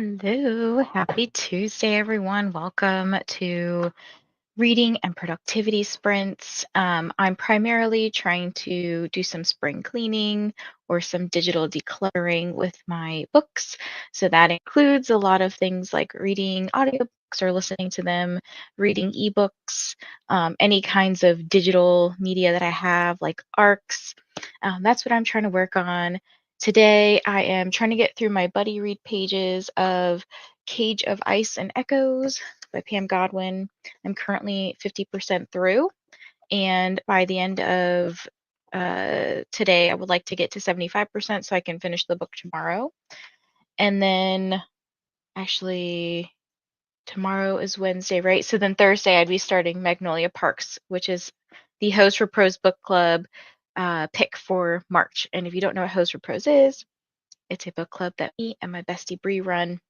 Hello, happy Tuesday, everyone. Welcome to reading and productivity sprints. I'm primarily trying to do some spring cleaning or some digital decluttering with my books. So that includes a lot of things like reading audiobooks or listening to them, reading ebooks, any kinds of digital media that I have, like ARCs. That's what I'm trying to work on. Today, I am trying to get through my buddy read pages of Cage of Ice and Echoes by Pam Godwin. I'm currently 50% through, and by the end of today, I would like to get to 75% so I can finish the book tomorrow. And then, actually, tomorrow is Wednesday, right? So then Thursday, I'd be starting Magnolia Parks, which is the Hose for Pros book club pick for March. And if you don't know what Hose for Pros is, it's a book club that me and my bestie Bree run.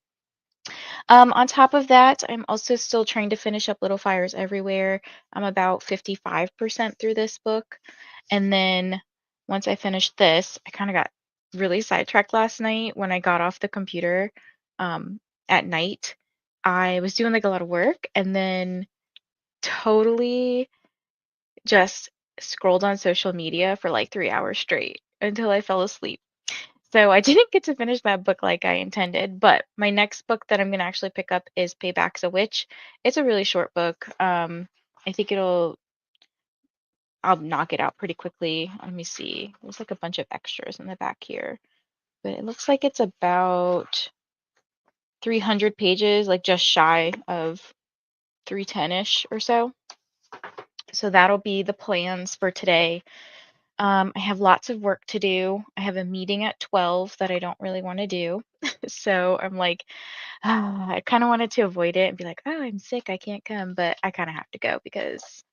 On top of that, I'm also still trying to finish up Little Fires Everywhere. I'm about 55% through this book. And then once I finish this, I kind of got really sidetracked last night when I got off the computer at night. I was doing like a lot of work and then totally just scrolled on social media for like 3 hours straight until I fell asleep. So I didn't get to finish that book like I intended, but my next book that I'm gonna actually pick up is Payback's a Witch. It's a really short book. I think I'll knock it out pretty quickly. Let me see. There's like a bunch of extras in the back here, but it looks like it's about 300 pages, like just shy of 310-ish or so. So that'll be the plans for today. I have lots of work to do. I have a meeting at 12 that I don't really want to do. So I'm like, I kind of wanted to avoid it and be like, oh, I'm sick, I can't come, but I kind of have to go because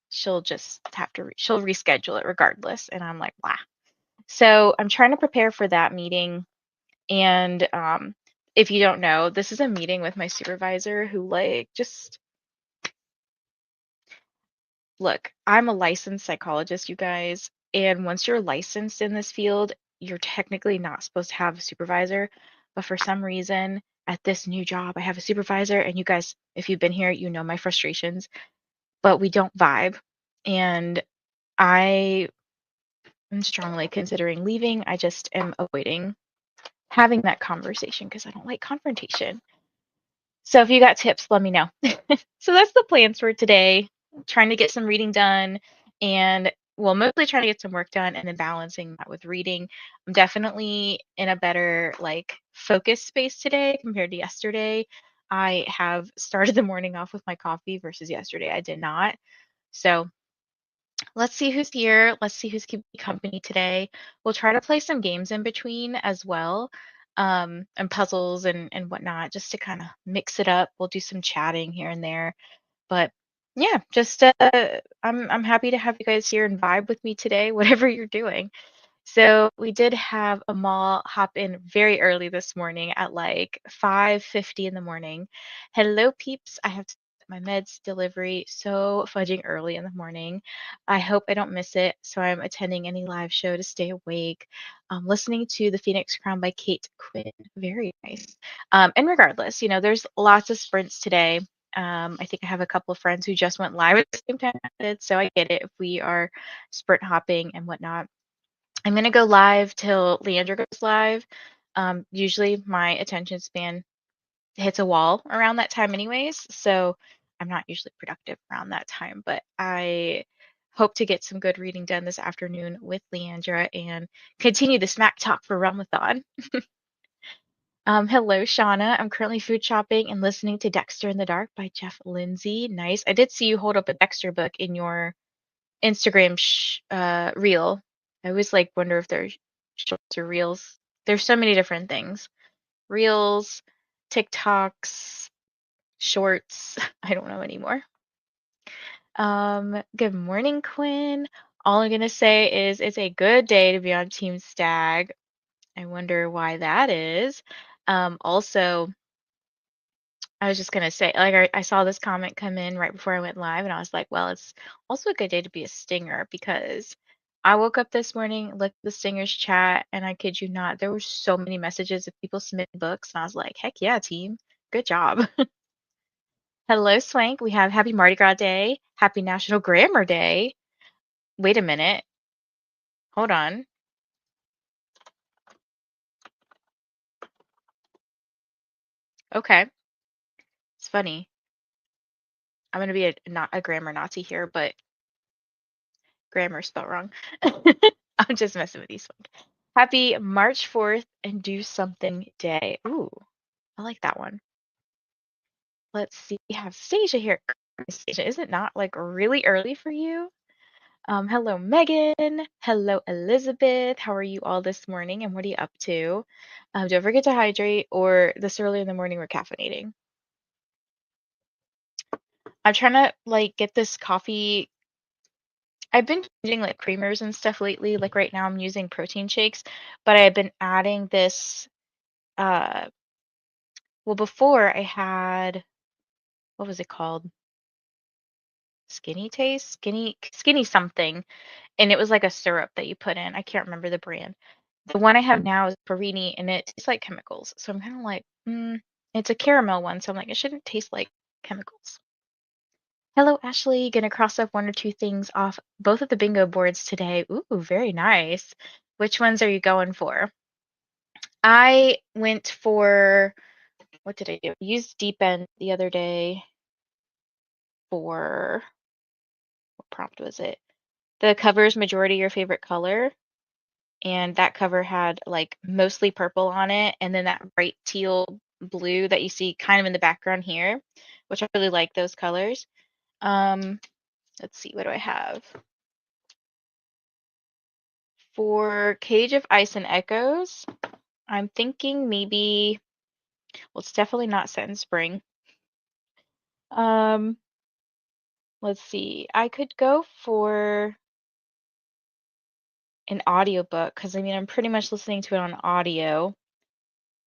she'll just have to, she'll reschedule it regardless. And I'm like, wow. So I'm trying to prepare for that meeting. And if you don't know, this is a meeting with my supervisor who, like, just look, I'm a licensed psychologist, you guys. And once you're licensed in this field, you're technically not supposed to have a supervisor. But for some reason, at this new job, I have a supervisor. And you guys, if you've been here, you know my frustrations, but we don't vibe. And I am strongly considering leaving. I just am avoiding having that conversation because I don't like confrontation. So if you got tips, let me know. So that's the plans for today. Trying to get some reading done and well, mostly trying to get some work done and then balancing that with reading. I'm definitely in a better like focus space today compared to yesterday. I have started the morning off with my coffee versus yesterday I did not. So let's see who's here. Let's see who's keeping company today. We'll try to play some games in between as well, and puzzles and whatnot, just to kind of mix it up. We'll do some chatting here and there. But yeah, just I'm happy to have you guys here and vibe with me today, whatever you're doing. So we did have Amal hop in very early this morning at like 5:50 in the morning. Hello, peeps. I have to my meds delivery so fudging early in the morning. I hope I don't miss it. So I'm attending any live show to stay awake. Listening to The Phoenix Crown by Kate Quinn. Very nice. And regardless, there's lots of sprints today. I think I have a couple of friends who just went live at the same time I did, so I get it if we are sprint hopping and whatnot. I'm gonna go live till Leandra goes live. Usually my attention span hits a wall around that time anyways, so I'm not usually productive around that time, but I hope to get some good reading done this afternoon with Leandra and continue the smack talk for Ramathon. Hello, Shauna. I'm currently food shopping and listening to Dexter in the Dark by Jeff Lindsay. Nice. I did see you hold up a Dexter book in your Instagram reel. I always like wonder if they're shorts or reels. There's so many different things. Reels, TikToks, shorts. I don't know anymore. Good morning, Quinn. All I'm gonna say is it's a good day to be on Team Stag. I wonder why that is. Also, I was just gonna say, like, I saw this comment come in right before I went live, and I was like, well, it's also a good day to be a stinger because I woke up this morning, looked at the Singers chat, and I kid you not, there were so many messages of people submitting books, and I was like, heck yeah, team. Good job. Hello, Swank. We have Happy Mardi Gras Day, Happy National Grammar Day. Wait a minute. Hold on. Okay. It's funny. I'm gonna be not a grammar Nazi here, but grammar spelled wrong. I'm just messing with you, Swank. Happy March 4th and Do Something Day. Ooh, I like that one. Let's see. We have Stasia here. Stasia, is it not like really early for you? Hello, Megan. Hello, Elizabeth. How are you all this morning and what are you up to? Don't forget to hydrate or this early in the morning we're caffeinating. I'm trying to like get this coffee. I've been using like creamers and stuff lately. Like right now I'm using protein shakes, but I've been adding this uh well before I had what was it called? Skinny taste? Skinny something. And it was like a syrup that you put in. I can't remember the brand. The one I have now is Perini, and it tastes like chemicals. So I'm kind of like, it's a caramel one. So I'm like, it shouldn't taste like chemicals. Hello, Ashley. Gonna cross off one or two things off both of the bingo boards today. Ooh, very nice. Which ones are you going for? I went for, what did I do? I used Deep End the other day for, what prompt was it? The cover's majority your favorite color. And that cover had like mostly purple on it, and then that bright teal blue that you see kind of in the background here, which I really like those colors. Um, let's see, what do I have? For Cage of Ice and Echoes, I'm thinking maybe, well, it's definitely not set in spring. Um, let's see, I could go for an audiobook because I mean, I'm pretty much listening to it on audio.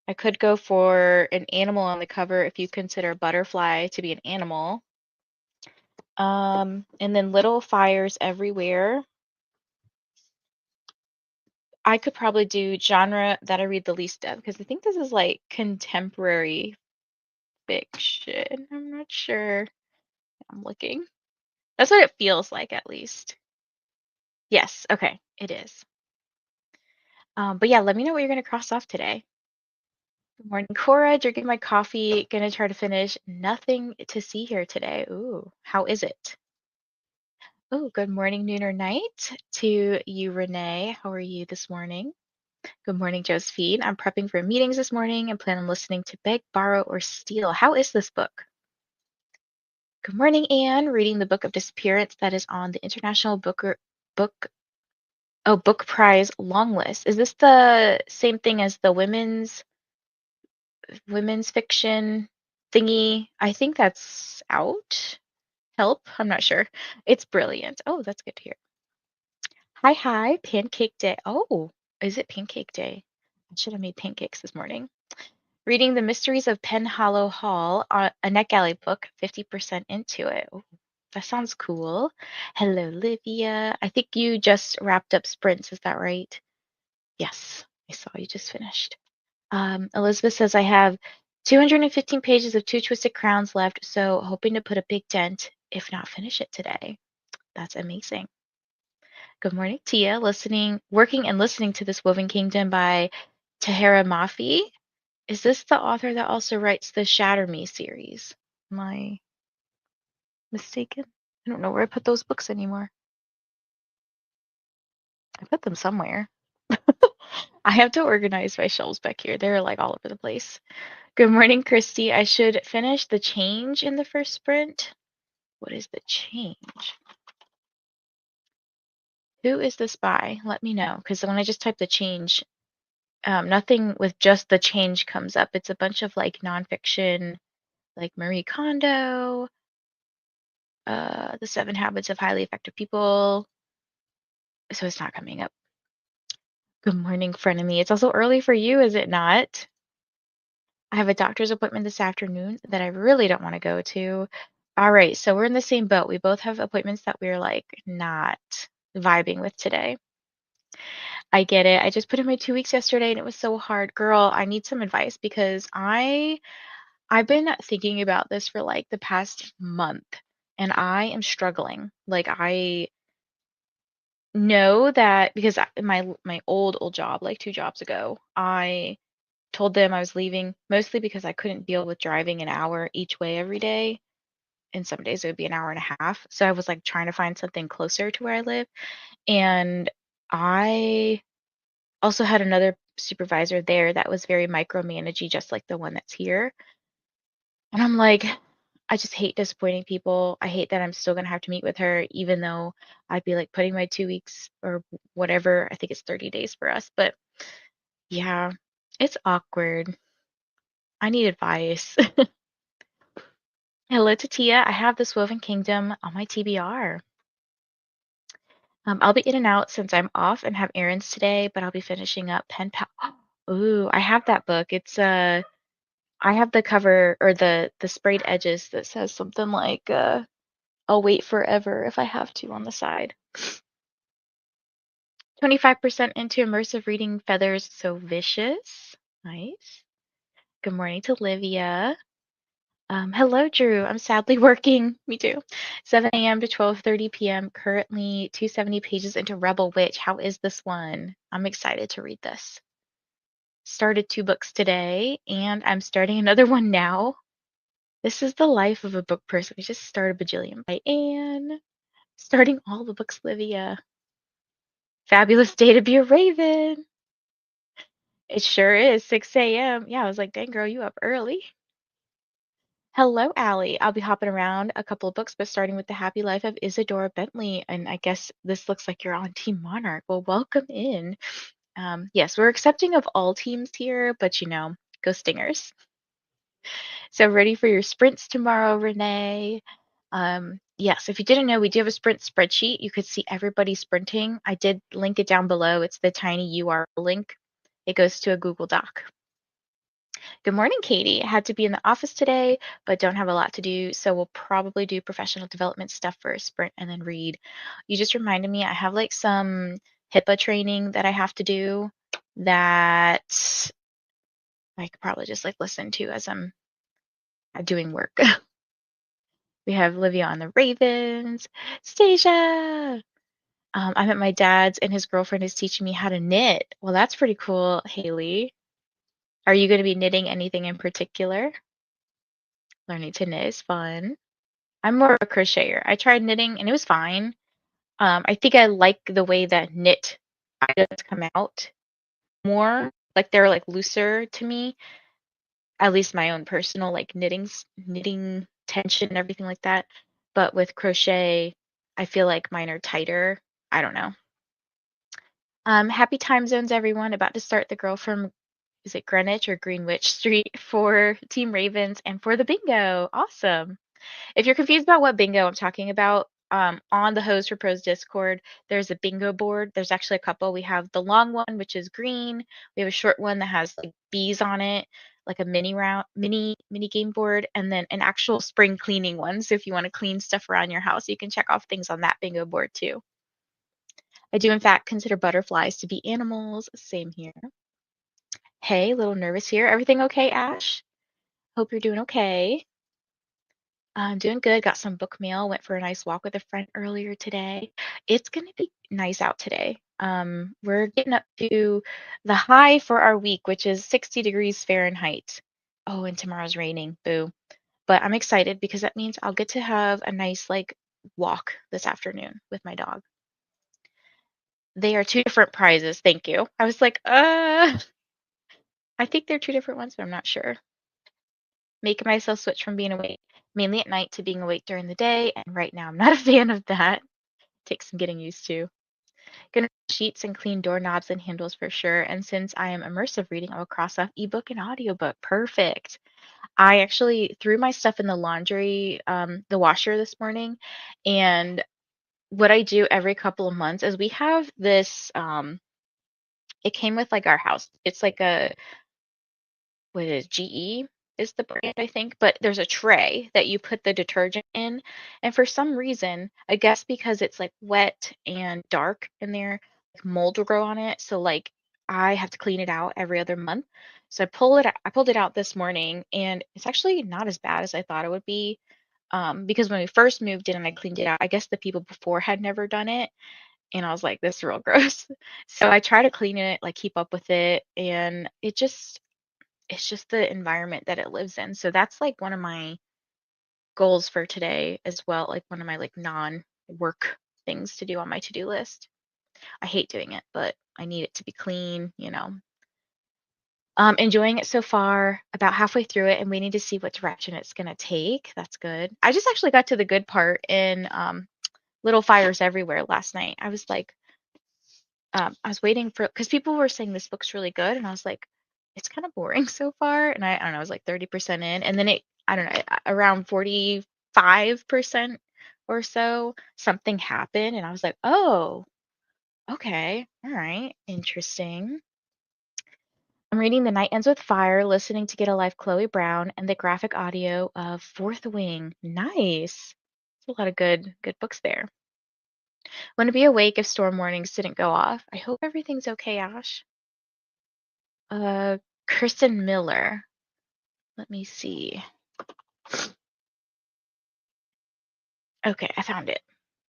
I could go for an animal on the cover if you consider a butterfly to be an animal. And then Little Fires Everywhere. I could probably do genre that I read the least of because I think this is like contemporary fiction. I'm not sure. I'm looking. That's what it feels like, at least. Yes, okay, it is. But yeah, let me know what you're gonna cross off today. Good morning, Cora. Drinking my coffee. Gonna try to finish. Nothing to see here today. Ooh, how is it? Oh, good morning, noon or night to you, Renee. How are you this morning? Good morning, Josephine. I'm prepping for meetings this morning and plan on listening to Beg, Borrow, or Steal. How is this book? Good morning, Anne. Reading the Book of Disappearance that is on the International Book Book Prize long list. Is this the same thing as the women's fiction thingy? I think that's out. Help? I'm not sure. It's brilliant. Oh, that's good to hear. Hi, Pancake Day. Oh, is it Pancake Day? I should have made pancakes this morning. Reading The Mysteries of Penhallow Hall, a NetGalley book, 50% into it. Ooh, that sounds cool. Hello, Livia. I think you just wrapped up sprints, is that right? Yes, I saw you just finished. Elizabeth says I have 215 pages of Two Twisted Crowns left, so hoping to put a big dent, if not finish it today. That's amazing. Good morning, Tia. Working and listening to This Woven Kingdom by Tahara Mafi. Is this the author that also writes the Shatter Me series? Am I mistaken? I don't know where I put those books anymore. I put them somewhere. I have to organize my shelves back here. They're like all over the place. Good morning, Christy. I should finish The Change in the first sprint. What is The Change? Who is this by? Let me know, because when I just type The Change, nothing with just The Change comes up. It's a bunch of like nonfiction, like Marie Kondo, The Seven Habits of Highly Effective People. So it's not coming up. Good morning, frenemy. It's also early for you, is it not? I have a doctor's appointment this afternoon that I really don't want to go to. All right, so we're in the same boat. We both have appointments that we're like not vibing with today. I get it. I just put in my 2 weeks yesterday and it was so hard. Girl, I need some advice because I've been thinking about this for like the past month and I am struggling. Like I know that because my old job, like 2 jobs ago, I told them I was leaving mostly because I couldn't deal with driving an hour each way every day, and some days it would be an hour and a half. So I was like trying to find something closer to where I live. And I also had another supervisor there that was very micromanagey, just like the one that's here. And I'm like, I just hate disappointing people. I hate that I'm still gonna have to meet with her, even though I'd be like putting my 2 weeks or whatever. I think it's 30 days for us. But yeah, it's awkward. I need advice. Hello, Tatia. I have this Woven Kingdom on my TBR. I'll be in and out since I'm off and have errands today, but I'll be finishing up Pen Pal. Ooh, I have that book. It's I have the cover or the sprayed edges that says something like I'll wait forever if I have to on the side. 25% into immersive reading feathers so vicious. Nice. Good morning to Livia. Hello, Drew. I'm sadly working. Me too. 7 a.m. to 12:30 p.m. Currently 270 pages into Rebel Witch. How is this one? I'm excited to read this. Started 2 books today, and I'm starting another one now. This is the life of a book person. We just started a bajillion by Anne. Starting all the books, Livia. Fabulous day to be a raven. It sure is 6 a.m. Yeah, I was like, dang girl, you up early. Hello, Allie. I'll be hopping around a couple of books, but starting with The Happy Life of Isadora Bentley. And I guess this looks like you're on Team Monarch. Well, welcome in. Yes, we're accepting of all teams here, but go Stingers. So ready for your sprints tomorrow, Renee. Yes, if you didn't know, we do have a sprint spreadsheet. You could see everybody sprinting. I did link it down below. It's the tiny URL link. It goes to a Google Doc. Good morning, Katie. I had to be in the office today, but don't have a lot to do, so we'll probably do professional development stuff for a sprint and then read. You just reminded me I have like some HIPAA training that I have to do that I could probably just like listen to as I'm doing work. We have Livia on the Ravens. Stasia! I'm at my dad's and his girlfriend is teaching me how to knit. Well, that's pretty cool, Haley. Are you going to be knitting anything in particular? Learning to knit is fun. I'm more of a crocheter. I tried knitting and it was fine. I think I like the way that knit items come out more. Like they're like looser to me, at least my own personal like knitting tension and everything like that. But with crochet, I feel like mine are tighter. I don't know. Happy time zones, everyone. About to start the girl from, is it Greenwich or Greenwich Street for Team Ravens and for the bingo. Awesome. If you're confused about what bingo I'm talking about, on the Hose for Pros Discord, there's a bingo board. There's actually a couple. We have the long one, which is green. We have a short one that has like bees on it, like a mini game board, and then an actual spring cleaning one. So if you want to clean stuff around your house, you can check off things on that bingo board too. I do in fact consider butterflies to be animals. Same here. Hey, a little nervous here. Everything okay, Ash? Hope you're doing okay. I'm doing good. Got some book mail. Went for a nice walk with a friend earlier today. It's going to be nice out today. We're getting up to the high for our week, which is 60 degrees Fahrenheit. Oh, and tomorrow's raining. Boo. But I'm excited because that means I'll get to have a nice like walk this afternoon with my dog. They are two different prizes. Thank you. I was like, I think they're two different ones, but I'm not sure. Making myself switch from being awake mainly at night to being awake during the day, and right now I'm not a fan of that. Takes some getting used to. Gonna sheets and clean doorknobs and handles for sure. And since I am immersive reading, I will cross off ebook and audiobook. Perfect. I actually threw my stuff in the laundry, the washer this morning, and what I do every couple of months is we have this. It came with like our house. It's like a what is it, GE? is the brand, I think, but there's a tray that you put the detergent in. And for some reason, I guess because it's like wet and dark in there, like mold will grow on it. So like I have to clean it out every other month. So I pulled it out this morning and it's actually not as bad as I thought it would be. Because when we first moved in and I cleaned it out, I guess the people before had never done it. And I was like, this is real gross. So I try to clean it, like keep up with it, and it's just the environment that it lives in. So that's like one of my goals for today as well, like one of my like non-work things to do on my to-do list. I hate doing it, but I need it to be clean, you know. Enjoying it so far, about halfway through it and waiting to see what direction it's gonna take. That's good. I just actually got to the good part in Little Fires Everywhere last night. I was waiting for because people were saying this book's really good, and I was like, it's kind of boring so far. And I don't know, I was like 30% in, and then I don't know, around 45% or so, something happened, and I was like, oh, okay, all right, interesting. I'm reading The Night Ends with Fire, listening to Get a Life, Chloe Brown, and the graphic audio of Fourth Wing. Nice. There's a lot of good books there. Want to be awake if storm warnings didn't go off. I hope everything's okay, Ash. Uh, Kristen Miller. Let me see. Okay, I found it.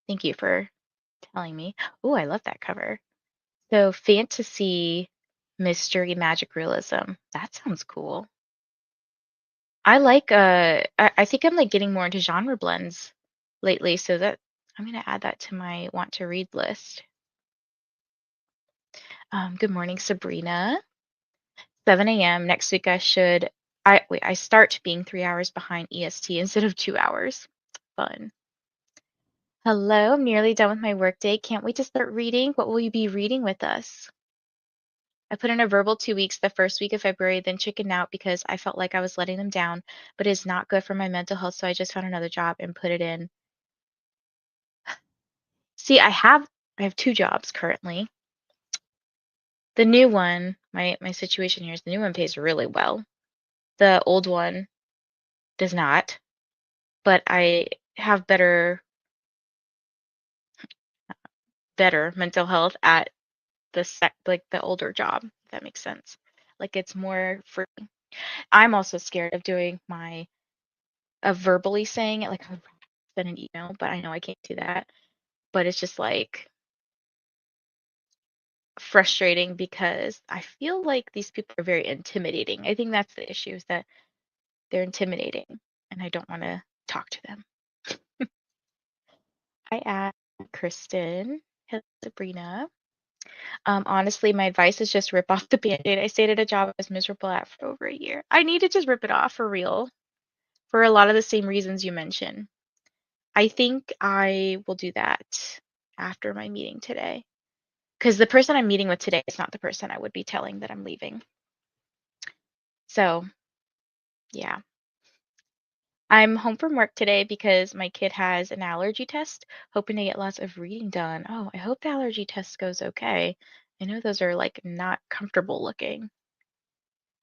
Thank you for telling me. Oh, I love that cover. So, fantasy, mystery, magic realism. That sounds cool. I like I think I'm like getting more into genre blends lately, so that I'm gonna add that to my want to read list. Good morning, Sabrina. 7 a.m. Next week I start being 3 hours behind EST instead of 2 hours. Fun. Hello, I'm nearly done with my workday. Can't wait to start reading. What will you be reading with us? I put in a verbal 2 weeks the first week of February, then chickened out because I felt like I was letting them down, but it's not good for my mental health, so I just found another job and put it in. See, I have two jobs currently. The new one, my situation here is the new one pays really well. The old one does not, but I have better mental health at like the older job, if that makes sense. Like it's more free. I'm also scared of doing of verbally saying it, like I would send an email, but I know I can't do that. But it's just like frustrating because I feel like these people are very intimidating. I think that's the issue is that they're intimidating and I don't want to talk to them. Hi, Kristen. Hello, Sabrina. Honestly, my advice is just rip off the band-aid. I stayed at a job I was miserable at for over a year. I need to just rip it off for real, for a lot of the same reasons you mentioned. I think I will do that after my meeting today. Because the person I'm meeting with today is not the person I would be telling that I'm leaving. So, yeah. I'm home from work today because my kid has an allergy test, hoping to get lots of reading done. Oh, I hope the allergy test goes okay. I know those are like not comfortable looking.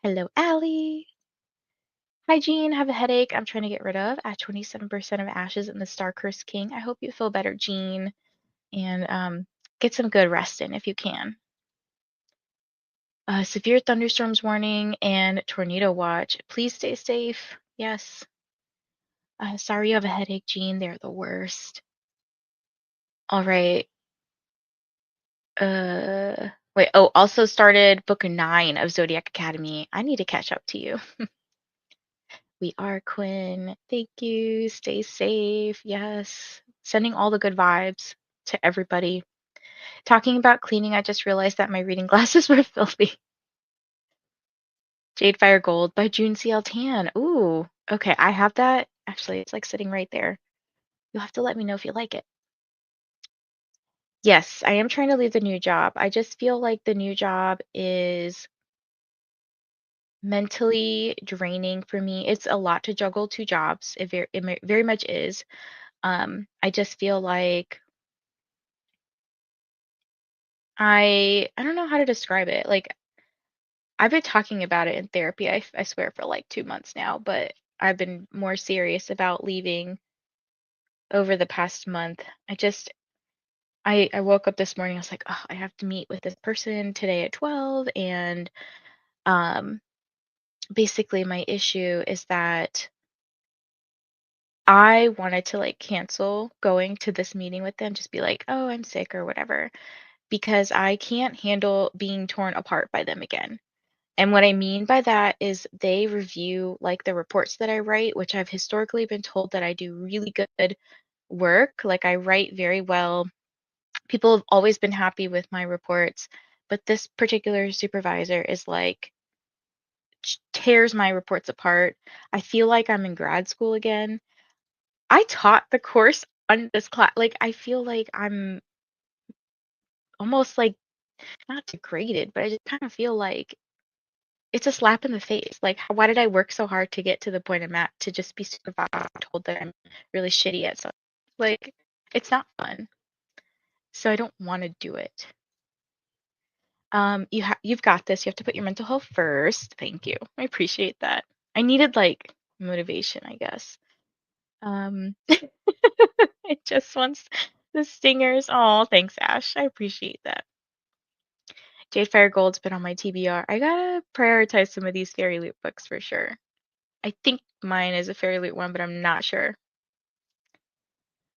Hello, Allie. Hi, Jean. Have a headache I'm trying to get rid of. At 27% of ashes in the Star Curse King. I hope you feel better, Jean, and get some good rest in if you can. Severe thunderstorms warning and tornado watch. Please stay safe. Yes. Sorry you have a headache, Jean. They're the worst. All right. Wait. Oh, also started book 9 of Zodiac Academy. I need to catch up to you. We are Quinn. Thank you. Stay safe. Yes. Sending all the good vibes to everybody. Talking about cleaning, I just realized that my reading glasses were filthy. Jade Fire Gold by June C.L. Tan. Ooh, okay. I have that. Actually, it's like sitting right there. You'll have to let me know if you like it. Yes, I am trying to leave the new job. I just feel like the new job is mentally draining for me. It's a lot to juggle two jobs. Very much is. I just feel like I don't know how to describe it. Like I've been talking about it in therapy, I swear, for like 2 months now, but I've been more serious about leaving over the past month. I woke up this morning, I was like, oh, I have to meet with this person today at 12. And um, basically, my issue is that I wanted to like cancel going to this meeting with them, just be like, oh, I'm sick or whatever, because I can't handle being torn apart by them again. And what I mean by that is they review like the reports that I write, which I've historically been told that I do really good work. Like I write very well. People have always been happy with my reports, but this particular supervisor is like tears my reports apart. I feel like I'm in grad school again. I taught the course on this class. Like I feel like I'm almost like not degraded, but I just kind of feel like it's a slap in the face. Like, why did I work so hard to get to the point I'm at to just be supervised and told that I'm really shitty at something? Like, it's not fun. So I don't want to do it. You've got this. You have to put your mental health first. Thank you. I appreciate that. I needed like motivation, I guess. It just wants the stingers. Oh, thanks, Ash. I appreciate that. Jade Fire Gold's been on my TBR. I gotta prioritize some of these fairy loot books for sure. I think mine is a fairy loot one, but I'm not sure.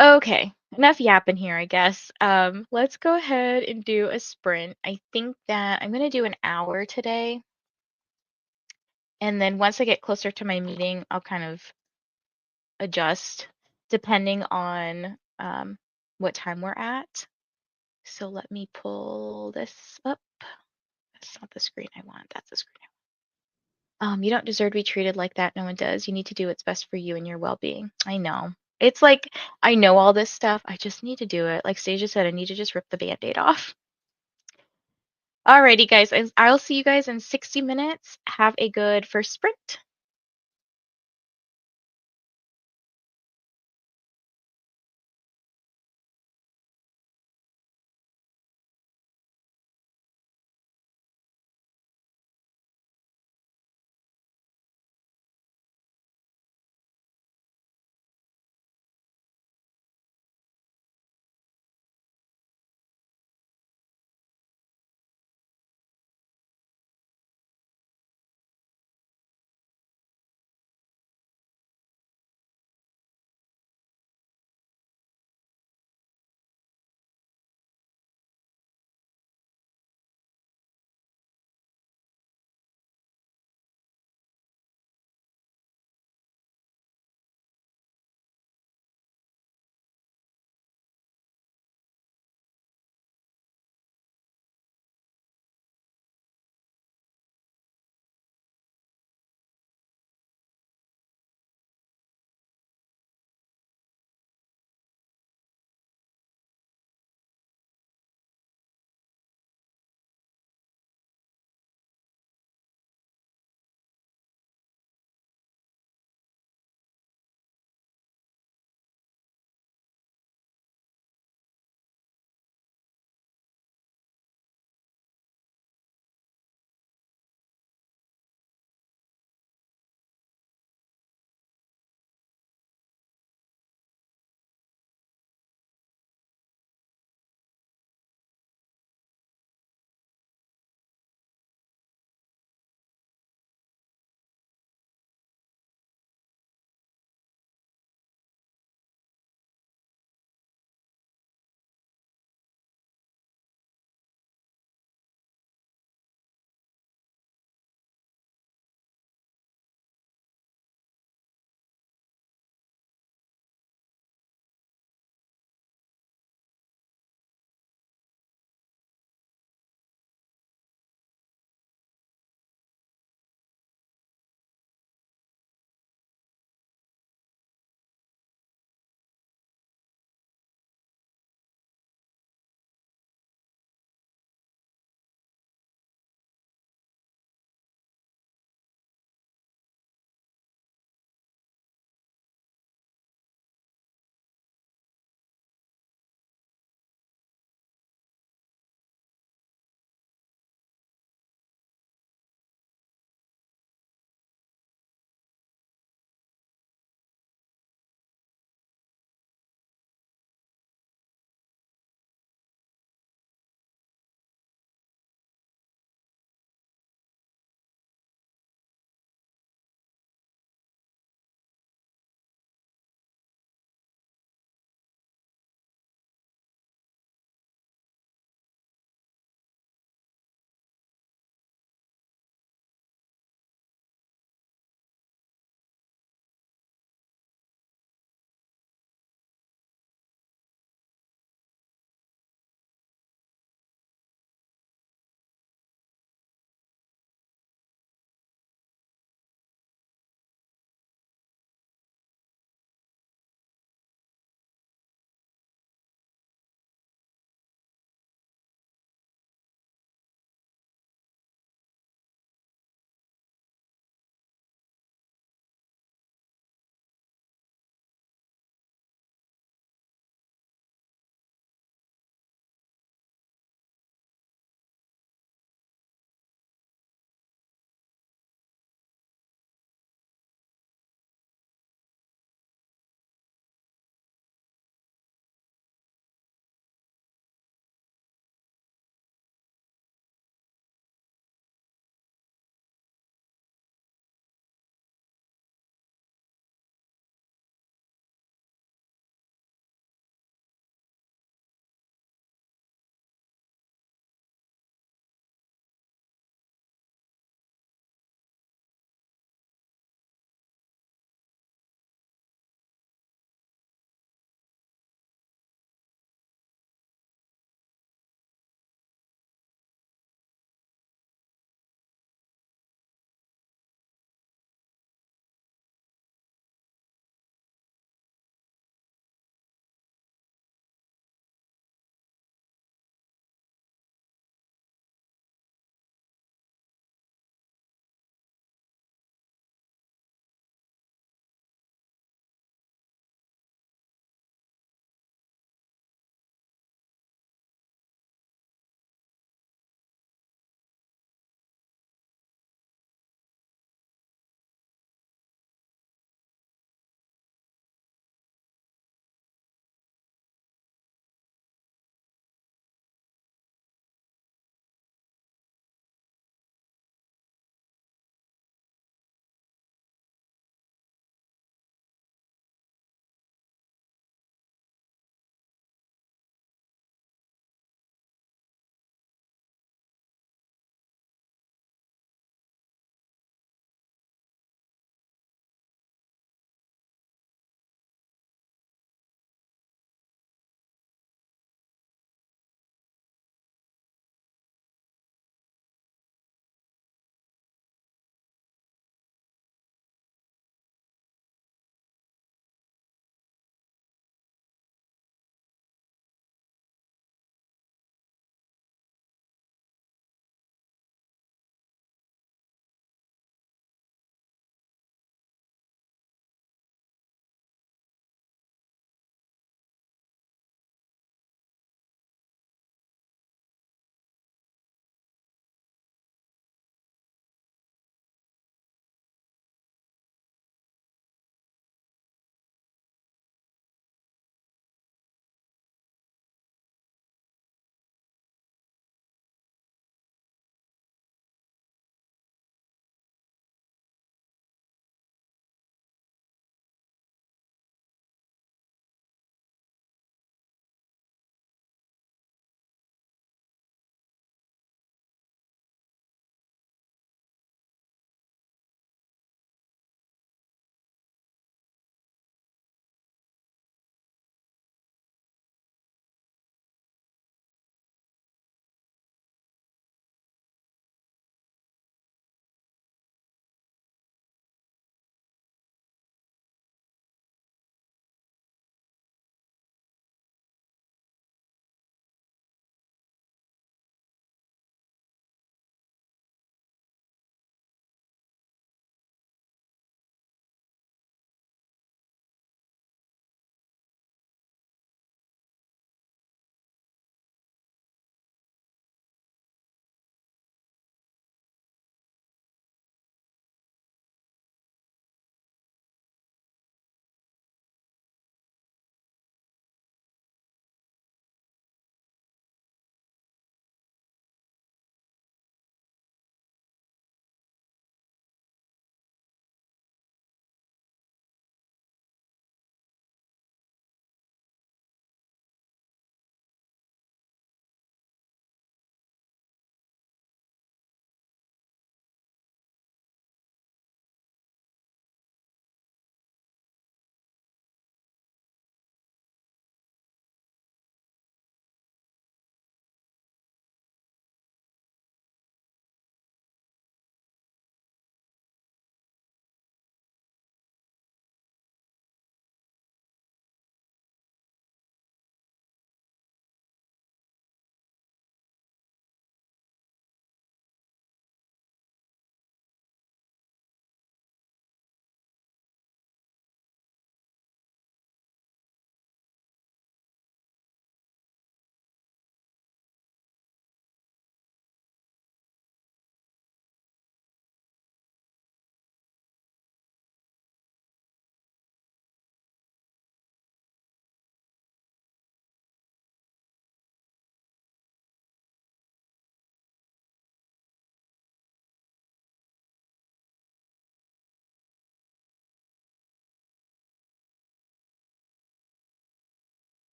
Okay, enough yapping here, I guess. Let's go ahead and do a sprint. I think that I'm gonna do an hour today, and then once I get closer to my meeting, I'll kind of adjust depending on what time we're at. So let me pull this up. That's not the screen I want. That's the screen. You don't deserve to be treated like that. No one does. You need to do what's best for you and your well-being. I know. It's like I know all this stuff. I just need to do it. Like Stasia said, I need to just rip the band-aid off. Alrighty, guys. I'll see you guys in 60 minutes. Have a good first sprint.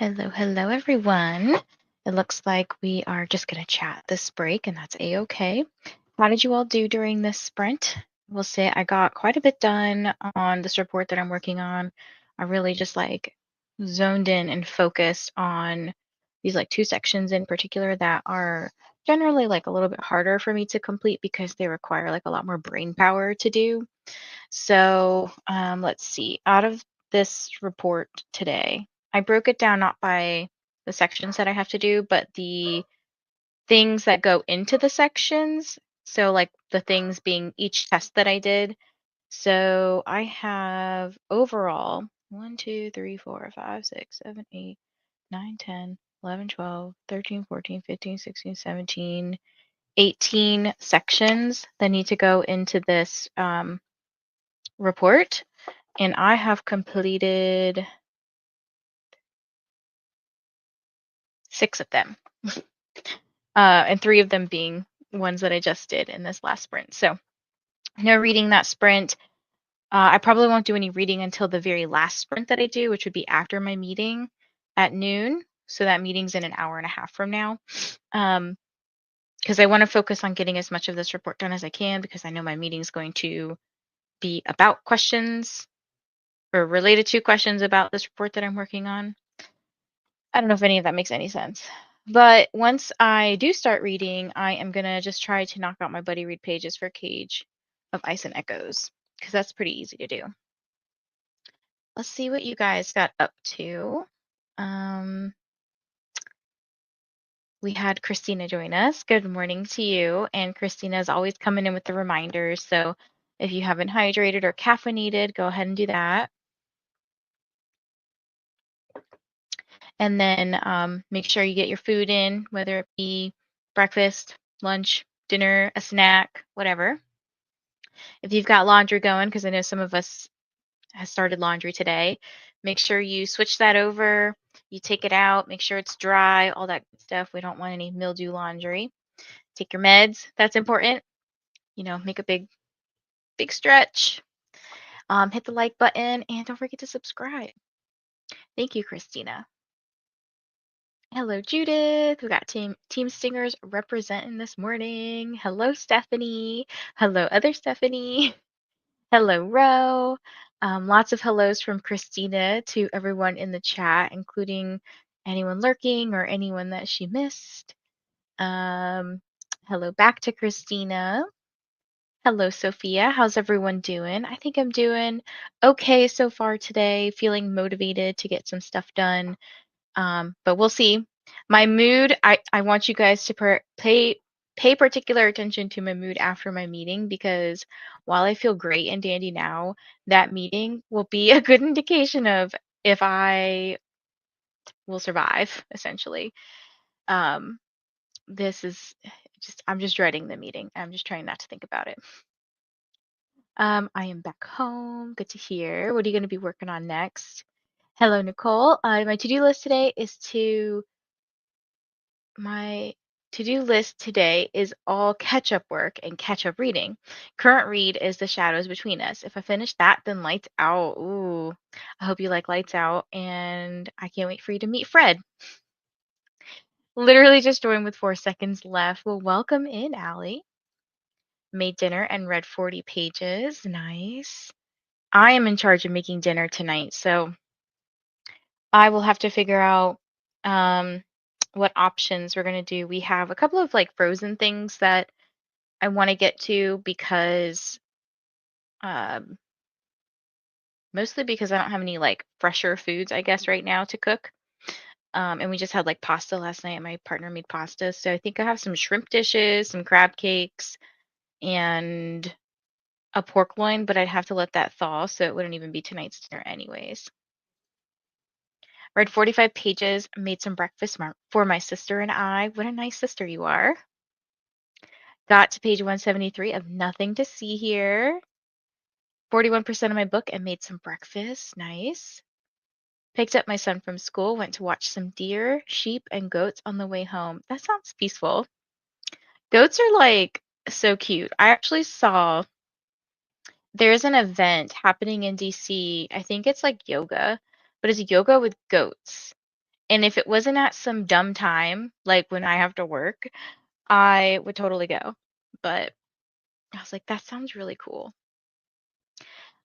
Hello, hello, everyone. It looks like we are just going to chat this break, and that's a-okay. How did you all do during this sprint? I will say I got quite a bit done on this report that I'm working on. I really just like zoned in and focused on these like two sections in particular that are generally like a little bit harder for me to complete because they require like a lot more brain power to do. So let's see. Out of this report today, I broke it down not by the sections that I have to do, but the things that go into the sections. So, like the things being each test that I did. So, I have overall 1, 2, 3, 4, 5, 6, 7, 8, 9, 10, 11, 12, 13, 14, 15, 16, 17, 18 sections that need to go into this report. And I have completed 6 of them, and 3 of them being ones that I just did in this last sprint. So no reading that sprint. I probably won't do any reading until the very last sprint that I do, which would be after my meeting at noon. So that meeting's in an hour and a half from now. Because I want to focus on getting as much of this report done as I can because I know my meeting is going to be about questions or related to questions about this report that I'm working on. I don't know if any of that makes any sense. But once I do start reading, I am going to just try to knock out my buddy read pages for Cage of Ice and Echoes, because that's pretty easy to do. Let's see what you guys got up to. Um, we had Christina join us. Good morning to you. And Christina is always coming in with the reminders. So if you haven't hydrated or caffeinated, go ahead and do that. And then make sure you get your food in, whether it be breakfast, lunch, dinner, a snack, whatever. If you've got laundry going, because I know some of us has started laundry today, make sure you switch that over. You take it out, make sure it's dry, all that good stuff. We don't want any mildew laundry. Take your meds. That's important. Make a big stretch. Hit the like button and don't forget to subscribe. Thank you, Christina. Hello, Judith. We got Team Stingers representing this morning. Hello, Stephanie. Hello, other Stephanie. Hello, Ro. Lots of hellos from Christina to everyone in the chat, including anyone lurking or anyone that she missed. Hello back to Christina. Hello, Sophia. How's everyone doing? I think I'm doing okay so far today, feeling motivated to get some stuff done. But we'll see. My mood, I want you guys to pay particular attention to my mood after my meeting because while I feel great and dandy now, that meeting will be a good indication of if I will survive, essentially. Um, this is I'm just dreading the meeting. I'm just trying not to think about it. I am back home. Good to hear. What are you going to be working on next? Hello, Nicole. My to-do list today is My to-do list today is all catch-up work and catch-up reading. Current read is The Shadows Between Us. If I finish that, then Lights Out. Ooh, I hope you like Lights Out, and I can't wait for you to meet Fred. Literally just joined with 4 seconds left. Well, welcome in, Allie. Made dinner and read 40 pages. Nice. I am in charge of making dinner tonight, so I will have to figure out um, what options we're going to do. We have a couple of like frozen things that I want to get to because um, mostly because I don't have any like fresher foods, I guess, right now to cook. And we just had like pasta last night, and my partner made pasta. So I think I have some shrimp dishes, some crab cakes, and a pork loin, but I'd have to let that thaw, so it wouldn't even be tonight's dinner anyways. Read 45 pages, made some breakfast for my sister and I. What a nice sister you are. Got to page 173 of Nothing to See Here. 41% of my book and made some breakfast. Nice. Picked up my son from school, went to watch some deer, sheep, and goats on the way home. That sounds peaceful. Goats are like so cute. I actually saw there's an event happening in DC. I think it's like yoga, but it's yoga with goats. And if it wasn't at some dumb time, like when I have to work, I would totally go. But I was like, that sounds really cool.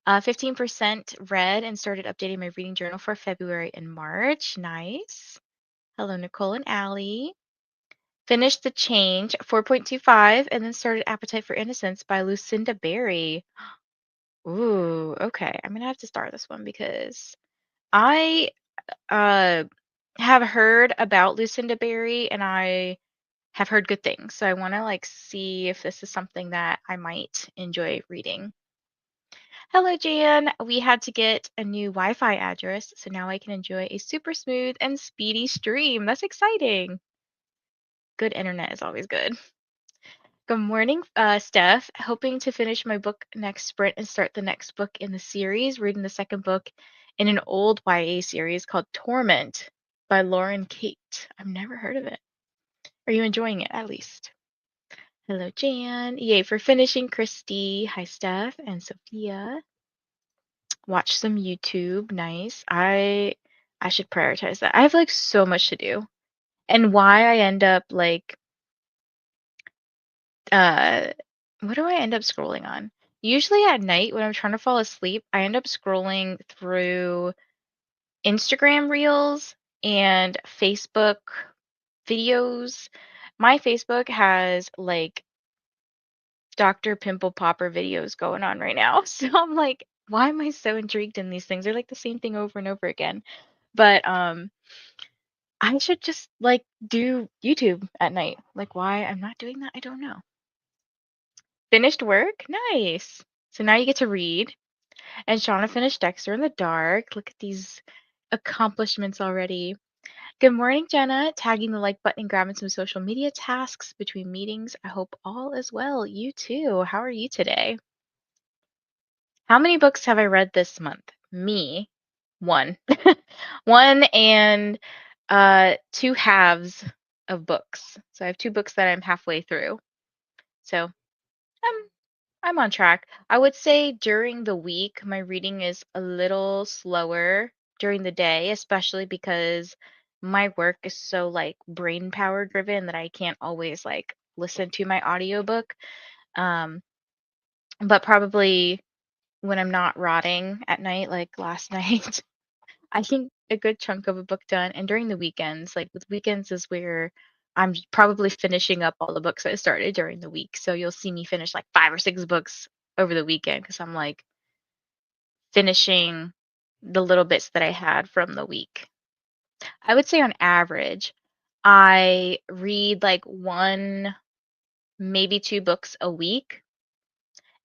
15% read and started updating my reading journal for February and March. Nice. Hello, Nicole and Allie. Finished The Change, 4.25, and then started Appetite for Innocence by Lucinda Berry. Ooh, okay. I'm gonna have to start this one because I uh have heard about Lucinda Berry and I have heard good things. So I want to like see if this is something that I might enjoy reading. Hello, Jan. We had to get a new Wi-Fi address, so now I can enjoy a super smooth and speedy stream. That's exciting. Good internet is always good. Good morning, Steph. Hoping to finish my book next sprint and start the next book in the series. Reading the second book in an old YA series called Torment by Lauren Kate. I've never heard of it. Are you enjoying it at least? Hello, Jan. Yay for finishing, Christy. Hi, Steph and Sophia. Watch some YouTube. Nice. I should prioritize that. I have like so much to do. And why I end up like uh what do I end up scrolling on? Usually at night when I'm trying to fall asleep, I end up scrolling through Instagram Reels and Facebook videos. My Facebook has like Dr. Pimple Popper videos going on right now. So I'm like, why am I so intrigued in these things? They're like the same thing over and over again. But I should just like do YouTube at night. Like why I'm not doing that, I don't know. Finished work? Nice. So now you get to read. And Shauna finished Dexter in the Dark. Look at these accomplishments already. Good morning, Jenna. Tagging the like button and grabbing some social media tasks between meetings. I hope all is well. You too. How are you today? How many books have I read this month? Me, one. One and two halves of books. So I have two books that I'm halfway through. So I'm on track. I would say during the week, my reading is a little slower during the day, especially because my work is so like brain power driven that I can't always like listen to my audiobook. Um, but probably when I'm not rotting at night, like last night, I think a good chunk of a book done. And during the weekends, like with weekends is where I'm probably finishing up all the books I started during the week. So you'll see me finish like 5 or 6 books over the weekend because I'm like finishing the little bits that I had from the week. I would say on average, I read like one, maybe two books a week.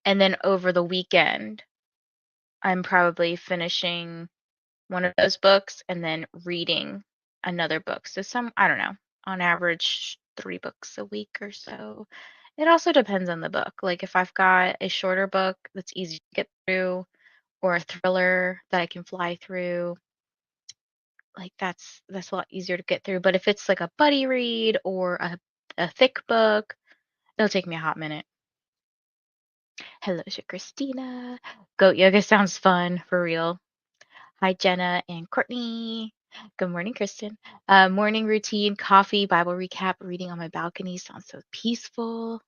And then over the weekend, I'm probably finishing one of those books and then reading another book. So I don't know, on average 3 books a week or so. It also depends on the book. Like if I've got a shorter book that's easy to get through or a thriller that I can fly through, like that's a lot easier to get through. But if it's like a buddy read or a thick book, it'll take me a hot minute. Hello to Christina. Goat yoga sounds fun for real. Hi, Jenna and Courtney. Good morning, Kristen. Morning routine, coffee, Bible recap, reading on my balcony. Sounds so peaceful.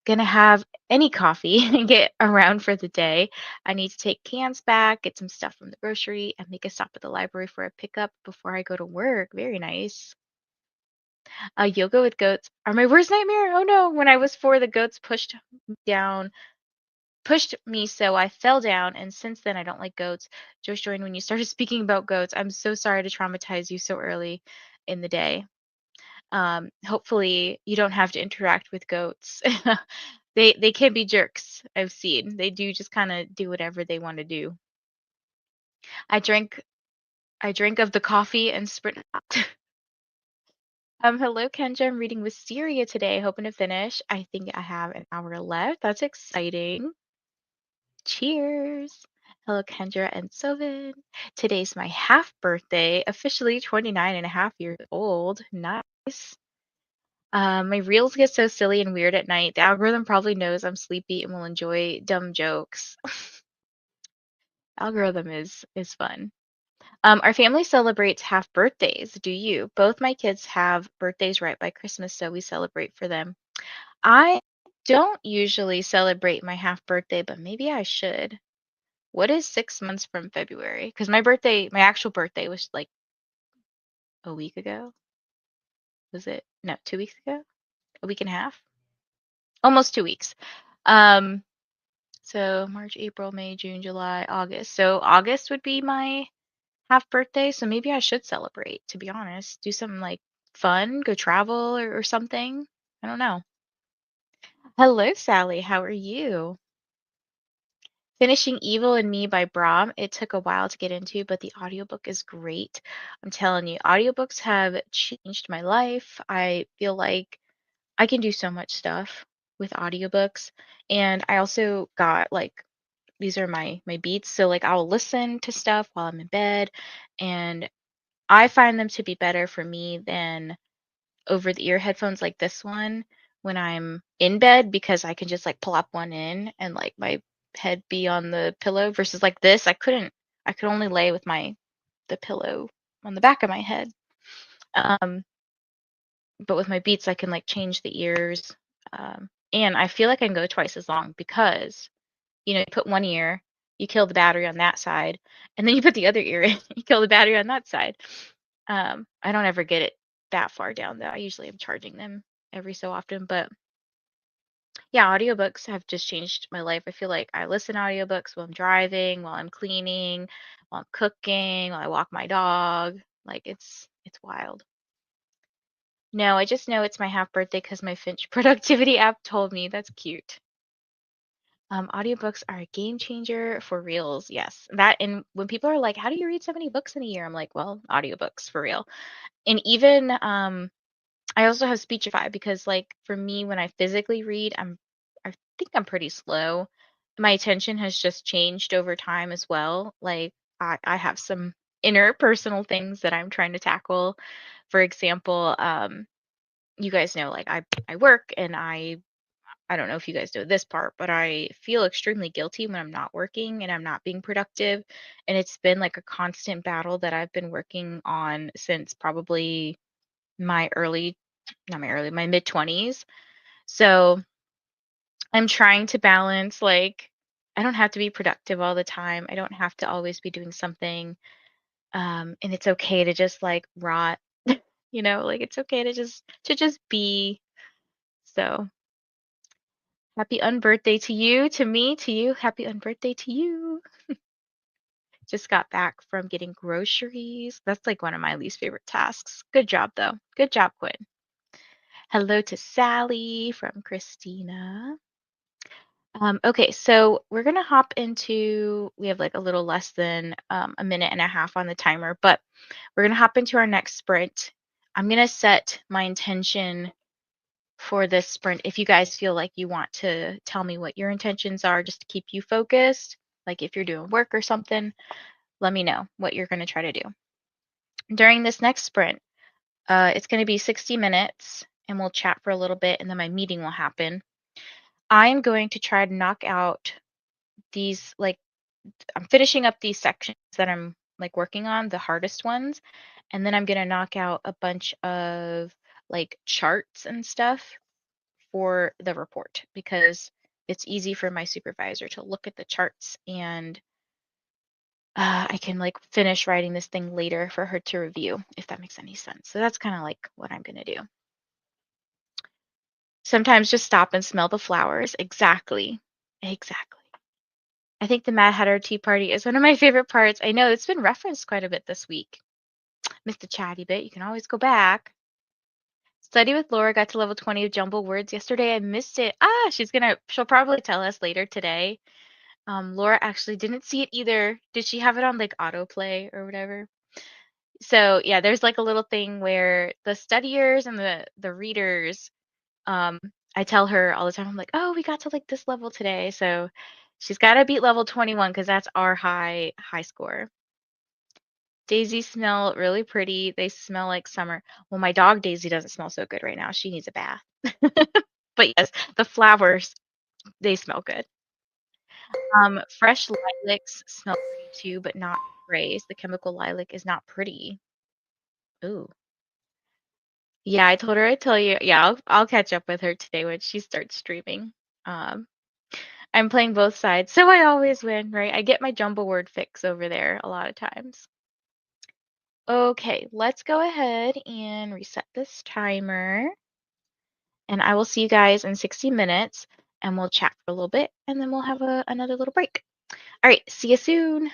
Gonna have any coffee and get around for the day. I need to take cans back, get some stuff from the grocery, and make a stop at the library for a pickup before I go to work. Very nice. Yoga with goats are my worst nightmare. Oh no, when I was 4, the goats pushed me so I fell down, and since then I don't like goats. Just joined when you started speaking about goats. I'm so sorry to traumatize you so early in the day. Hopefully you don't have to interact with goats. They can be jerks, I've seen. They do just kind of do whatever they want to do. I drink I drink of the coffee and sprint. Hello Kenja. I'm reading Wisteria today, hoping to finish. I think I have an hour left. That's exciting. Cheers. Hello, Kendra and Sylvan. Today's my half birthday, officially 29 and a half years old. Nice. My reels get so silly and weird at night. The algorithm probably knows I'm sleepy and will enjoy dumb jokes. Algorithm is fun. Our family celebrates half birthdays. Do you? Both my kids have birthdays right by Christmas, so we celebrate for them. I don't usually celebrate my half birthday, but maybe I should. What is 6 months from February? Because my actual birthday was like a week ago. Was it? No, 2 weeks ago? A week and a half? Almost 2 weeks. Um, so March, April, May, June, July, August. So August would be my half birthday. So maybe I should celebrate, to be honest. Do something like fun, go travel or something. I don't know. Hello, Sally. How are you? Finishing Evil and Me by Brahm. It took a while to get into, but the audiobook is great. I'm telling you, audiobooks have changed my life. I feel like I can do so much stuff with audiobooks. And I also got like these are my beats. So like I'll listen to stuff while I'm in bed, and I find them to be better for me than over the ear headphones like this one when I'm in bed because I can just like plop one in and like my head be on the pillow versus like this I could only lay with the pillow on the back of my head. Um, but with my Beats I can like change the ears. And I feel like I can go twice as long because you put one ear, you kill the battery on that side, and then you put the other ear in, you kill the battery on that side. I don't ever get it that far down though. I usually am charging them every so often, but yeah, audiobooks have just changed my life. I feel like I listen to audiobooks while I'm driving, while I'm cleaning, while I'm cooking, while I walk my dog. Like it's wild. No, I just know it's my half birthday because my Finch productivity app told me. That's cute. Audiobooks are a game changer for reals. Yes. That and when people are like, "How do you read so many books in a year?" I'm like, "Well, audiobooks for real." And even I also have Speechify because like for me when I physically read, I think I'm pretty slow. My attention has just changed over time as well. Like I have some interpersonal things that I'm trying to tackle. For example, you guys know like I work and I don't know if you guys know this part, but I feel extremely guilty when I'm not working and I'm not being productive. And it's been like a constant battle that I've been working on since probably my early, not my early, my mid 20s. So I'm trying to balance like, I don't have to be productive all the time. I don't have to always be doing something. And it's okay to just like rot, like it's okay to just be. So happy unbirthday to you, to me, to you. Happy unbirthday to you. Just got back from getting groceries. That's like one of my least favorite tasks. Good job, though. Good job, Quinn. Hello to Sally from Christina. Okay, so we're gonna hop into, we have like a little less than a minute and a half on the timer, but we're gonna hop into our next sprint. I'm gonna set my intention for this sprint. If you guys feel like you want to tell me what your intentions are just to keep you focused, like if you're doing work or something, let me know what you're gonna try to do. During this next sprint, it's gonna be 60 minutes and we'll chat for a little bit and then my meeting will happen. I'm going to try to knock out these like I'm finishing up these sections that I'm like working on, the hardest ones, and then I'm gonna knock out a bunch of like charts and stuff for the report because it's easy for my supervisor to look at the charts and I can like finish writing this thing later for her to review, if that makes any sense. So that's kind of like what I'm gonna do. Sometimes just stop and smell the flowers. Exactly. Exactly. I think the Mad Hatter Tea Party is one of my favorite parts. I know it's been referenced quite a bit this week. Missed a chatty bit. You can always go back. Study with Laura got to level 20 of jumble words yesterday. I missed it. She'll probably tell us later today. Laura actually didn't see it either. Did she have it on like autoplay or whatever? So yeah, there's like a little thing where the studiers and the readers, um, I tell her all the time, I'm like, oh, we got to like this level today. So she's got to beat level 21 because that's our high score. Daisies smell really pretty. They smell like summer. Well, my dog Daisy doesn't smell so good right now. She needs a bath. But yes, the flowers, they smell good. Fresh lilacs smell pretty too, but not sprays. The chemical lilac is not pretty. Ooh. Yeah, I told her I'd tell you. Yeah, I'll catch up with her today when she starts streaming. Um, I'm playing both sides, so I always win, right? I get my jumble word fix over there a lot of times. Okay, let's go ahead and reset this timer, and I will see you guys in 60 minutes, and we'll chat for a little bit, and then we'll have another little break. All right, see you soon.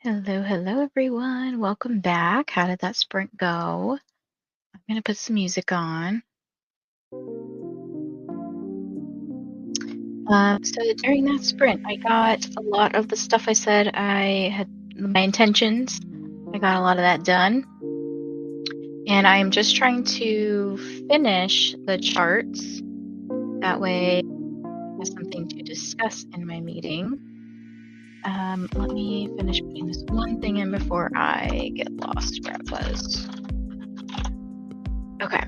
Hello, everyone. Welcome back. How did that sprint go? I'm going to put some music on. So during that sprint, I got a lot of the stuff I said I had, my intentions. I got a lot of that done. And I am just trying to finish the charts. That way, I have something to discuss in my meeting. Let me finish putting this one thing in before I get lost where it was. Okay.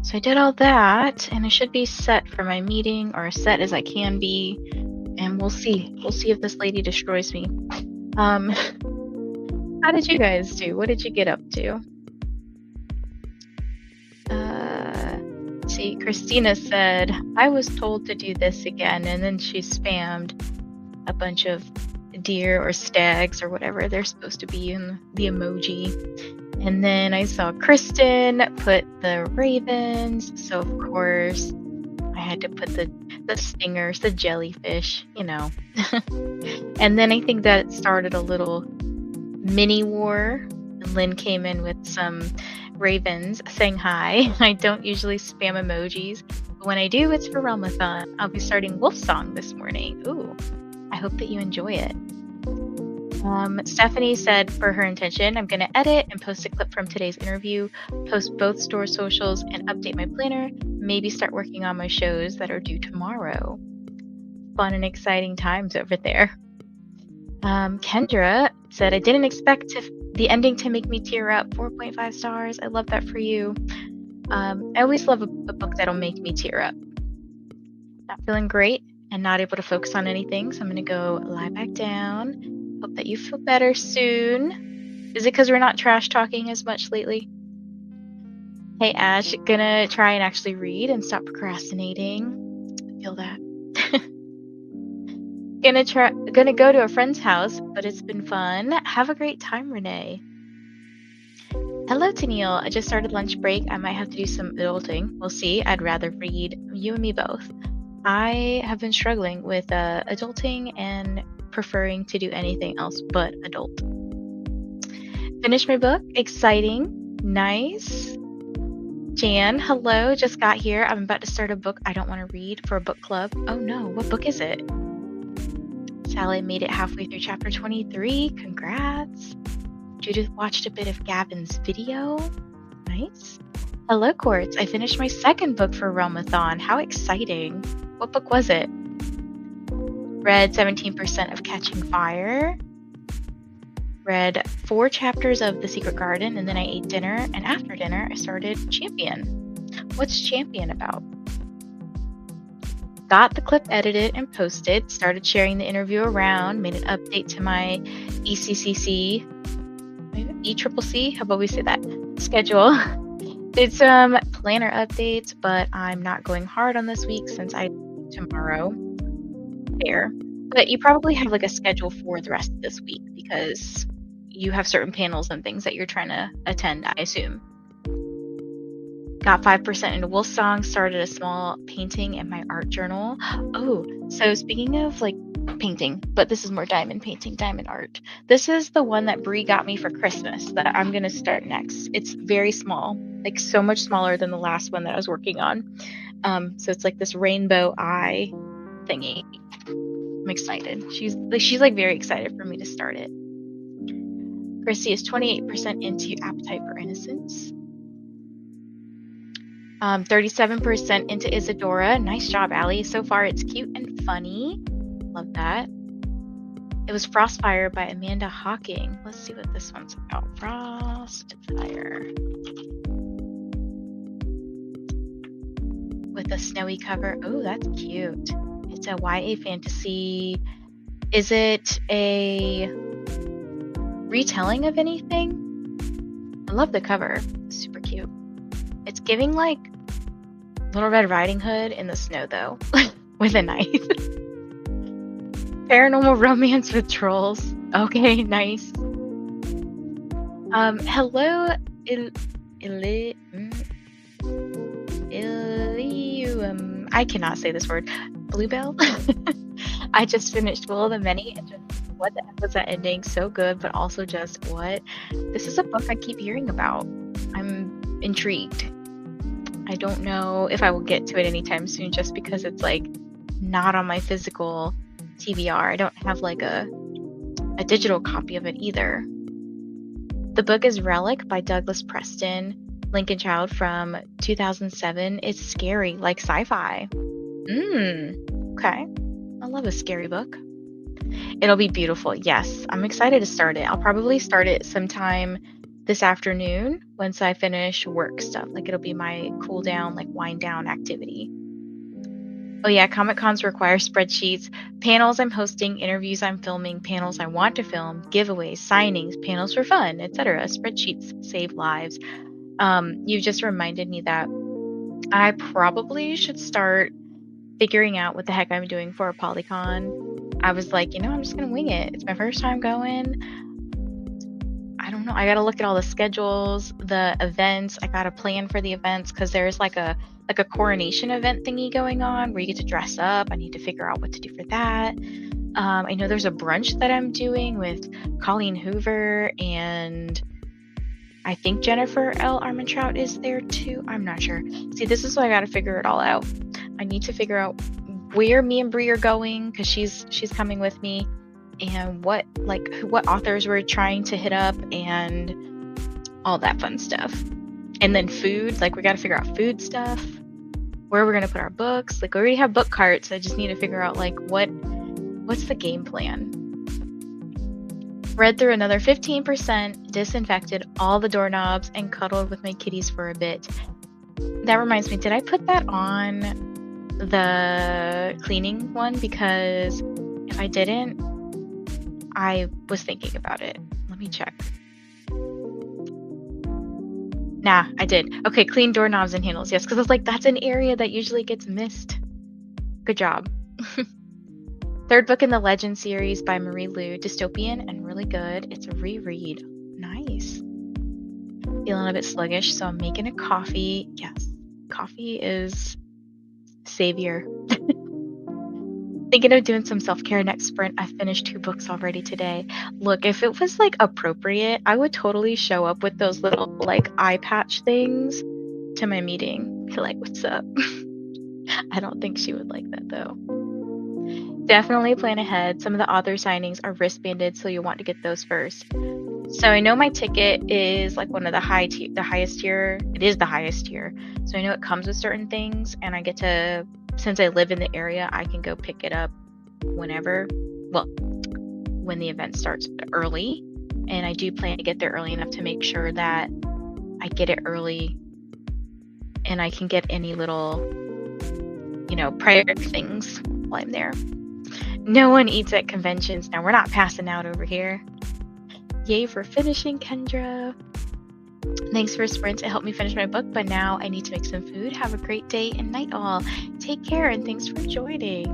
So I did all that, and I should be set for my meeting, or as set as I can be, and we'll see. We'll see if this lady destroys me. How did you guys do? What did you get up to? See, Christina said, I was told to do this again, and then she spammed a bunch of deer or stags or whatever they're supposed to be in the emoji. And then I saw Kristen put the ravens, so of course I had to put the stingers, the jellyfish, you know. And then I think that started a little mini war. And Lynn came in with some ravens saying hi. I don't usually spam emojis, but when I do, it's for Ramathon. I'll be starting Wolf Song this morning. Ooh, I hope that you enjoy it. Stephanie said for her intention, I'm going to edit and post a clip from today's interview, post both store socials, and update my planner, maybe start working on my shows that are due tomorrow. Fun and exciting times over there. Kendra said, I didn't expect the ending to make me tear up. 4.5 stars. I love that for you. I always love a book that'll make me tear up. Not feeling great and not able to focus on anything, so I'm going to go lie back down. Hope that you feel better soon. Is it because we're not trash talking as much lately? Hey, Ash, gonna try and actually read and stop procrastinating. I feel that. Gonna go to a friend's house, but it's been fun. Have a great time, Renee. Hello, Tennille. I just started lunch break. I might have to do some adulting. We'll see. I'd rather read. You and me both. I have been struggling with adulting and preferring to do anything else but adult. Finished my book. Exciting. Nice. Jan, hello. Just got here. I'm about to start a book I don't want to read for a book club. Oh no, what book is it? Sally made it halfway through chapter 23. Congrats. Judith watched a bit of Gavin's video. Nice. Hello, Quartz. I finished my second book for Realmathon. How exciting. What book was it? Read 17% of Catching Fire. Read 4 chapters of The Secret Garden, and then I ate dinner, and after dinner I started Champion. What's Champion about? Got the clip edited and posted, started sharing the interview around, made an update to my ECCC, ECCC, how about we say that, schedule. Did some planner updates, but I'm not going hard on this week since I tomorrow. There. But you probably have like a schedule for the rest of this week because you have certain panels and things that you're trying to attend, I assume. Got 5% into Wolf Song, started a small painting in my art journal. Oh, so speaking of like painting, but this is more diamond painting, diamond art. This is the one that Brie got me for Christmas that I'm going to start next. It's very small, like so much smaller than the last one that I was working on. So it's like this rainbow eye thingy. I'm excited. She's like very excited for me to start it. Chrissy is 28% into Appetite for Innocence. 37% into Isadora. Nice job, Allie. So far, it's cute and funny. Love that. It was Frostfire by Amanda Hawking. Let's see what this one's about. Frostfire. With a snowy cover. Oh, that's cute. It's a YA fantasy. Is it a retelling of anything? I love the cover. Super cute. It's giving like Little Red Riding Hood in the snow though, with a knife. Paranormal romance with trolls. Okay, nice. Hello, I cannot say this word. Bluebell. I just finished Will of the Many and just what the heck was that ending? So good, but also just what? This is a book I keep hearing about. I'm intrigued. I don't know if I will get to it anytime soon just because it's like not on my physical TBR. I don't have like a digital copy of it either. The book is Relic by Douglas Preston, Lincoln Child from 2007. It's scary, like sci-fi. Okay. I love a scary book. It'll be beautiful. Yes, I'm excited to start it. I'll probably start it sometime this afternoon once I finish work stuff. Like it'll be my cool down, like wind down activity. Oh yeah, Comic Cons require spreadsheets, panels I'm hosting, interviews I'm filming, panels I want to film, giveaways, signings, panels for fun, etc. Spreadsheets save lives. You just reminded me that I probably should start figuring out what the heck I'm doing for a Polycon. I was like, I'm just gonna wing it. It's my first time going. I don't know. I gotta look at all the schedules, the events. I gotta plan for the events because there's like a coronation event thingy going on where you get to dress up. I need to figure out what to do for that. I know there's a brunch that I'm doing with Colleen Hoover and I think Jennifer L. Armentrout is there too. I'm not sure. See, this is why I gotta figure it all out. I need to figure out where me and Bree are going because she's coming with me, and what authors we're trying to hit up and all that fun stuff. And then food, like we got to figure out food stuff, where we're gonna put our books. Like we already have book carts. I just need to figure out like what's the game plan. Read through another 15%, disinfected all the doorknobs, and cuddled with my kitties for a bit. That reminds me, did I put that on the cleaning one? Because if I didn't, I was thinking about it. Let me check. Nah, I did. Okay, clean doorknobs and handles. Yes, because I was like, that's an area that usually gets missed. Good job. Third book in the Legend series by Marie Lu, dystopian and really good. It's a reread. Nice. Feeling a bit sluggish, so I'm making a coffee. Yes, coffee is savior. Thinking of doing some self-care next sprint. I finished 2 books already today. Look, if it was like appropriate, I would totally show up with those little like eye patch things to my meeting. Be like, what's up? I don't think she would like that though. Definitely plan ahead. Some of the author signings are wristbanded, so you'll want to get those first. So I know my ticket is like one of the highest tier. It is the highest tier. So I know it comes with certain things, and I get to, since I live in the area, I can go pick it up whenever. Well, when the event starts early, and I do plan to get there early enough to make sure that I get it early, and I can get any little, prior things while I'm there. No one eats at conventions. Now we're not passing out over here. Yay for finishing, Kendra. Thanks for sprints. It helped me finish my book, but now I need to make some food. Have a great day and night all. Take care and thanks for joining.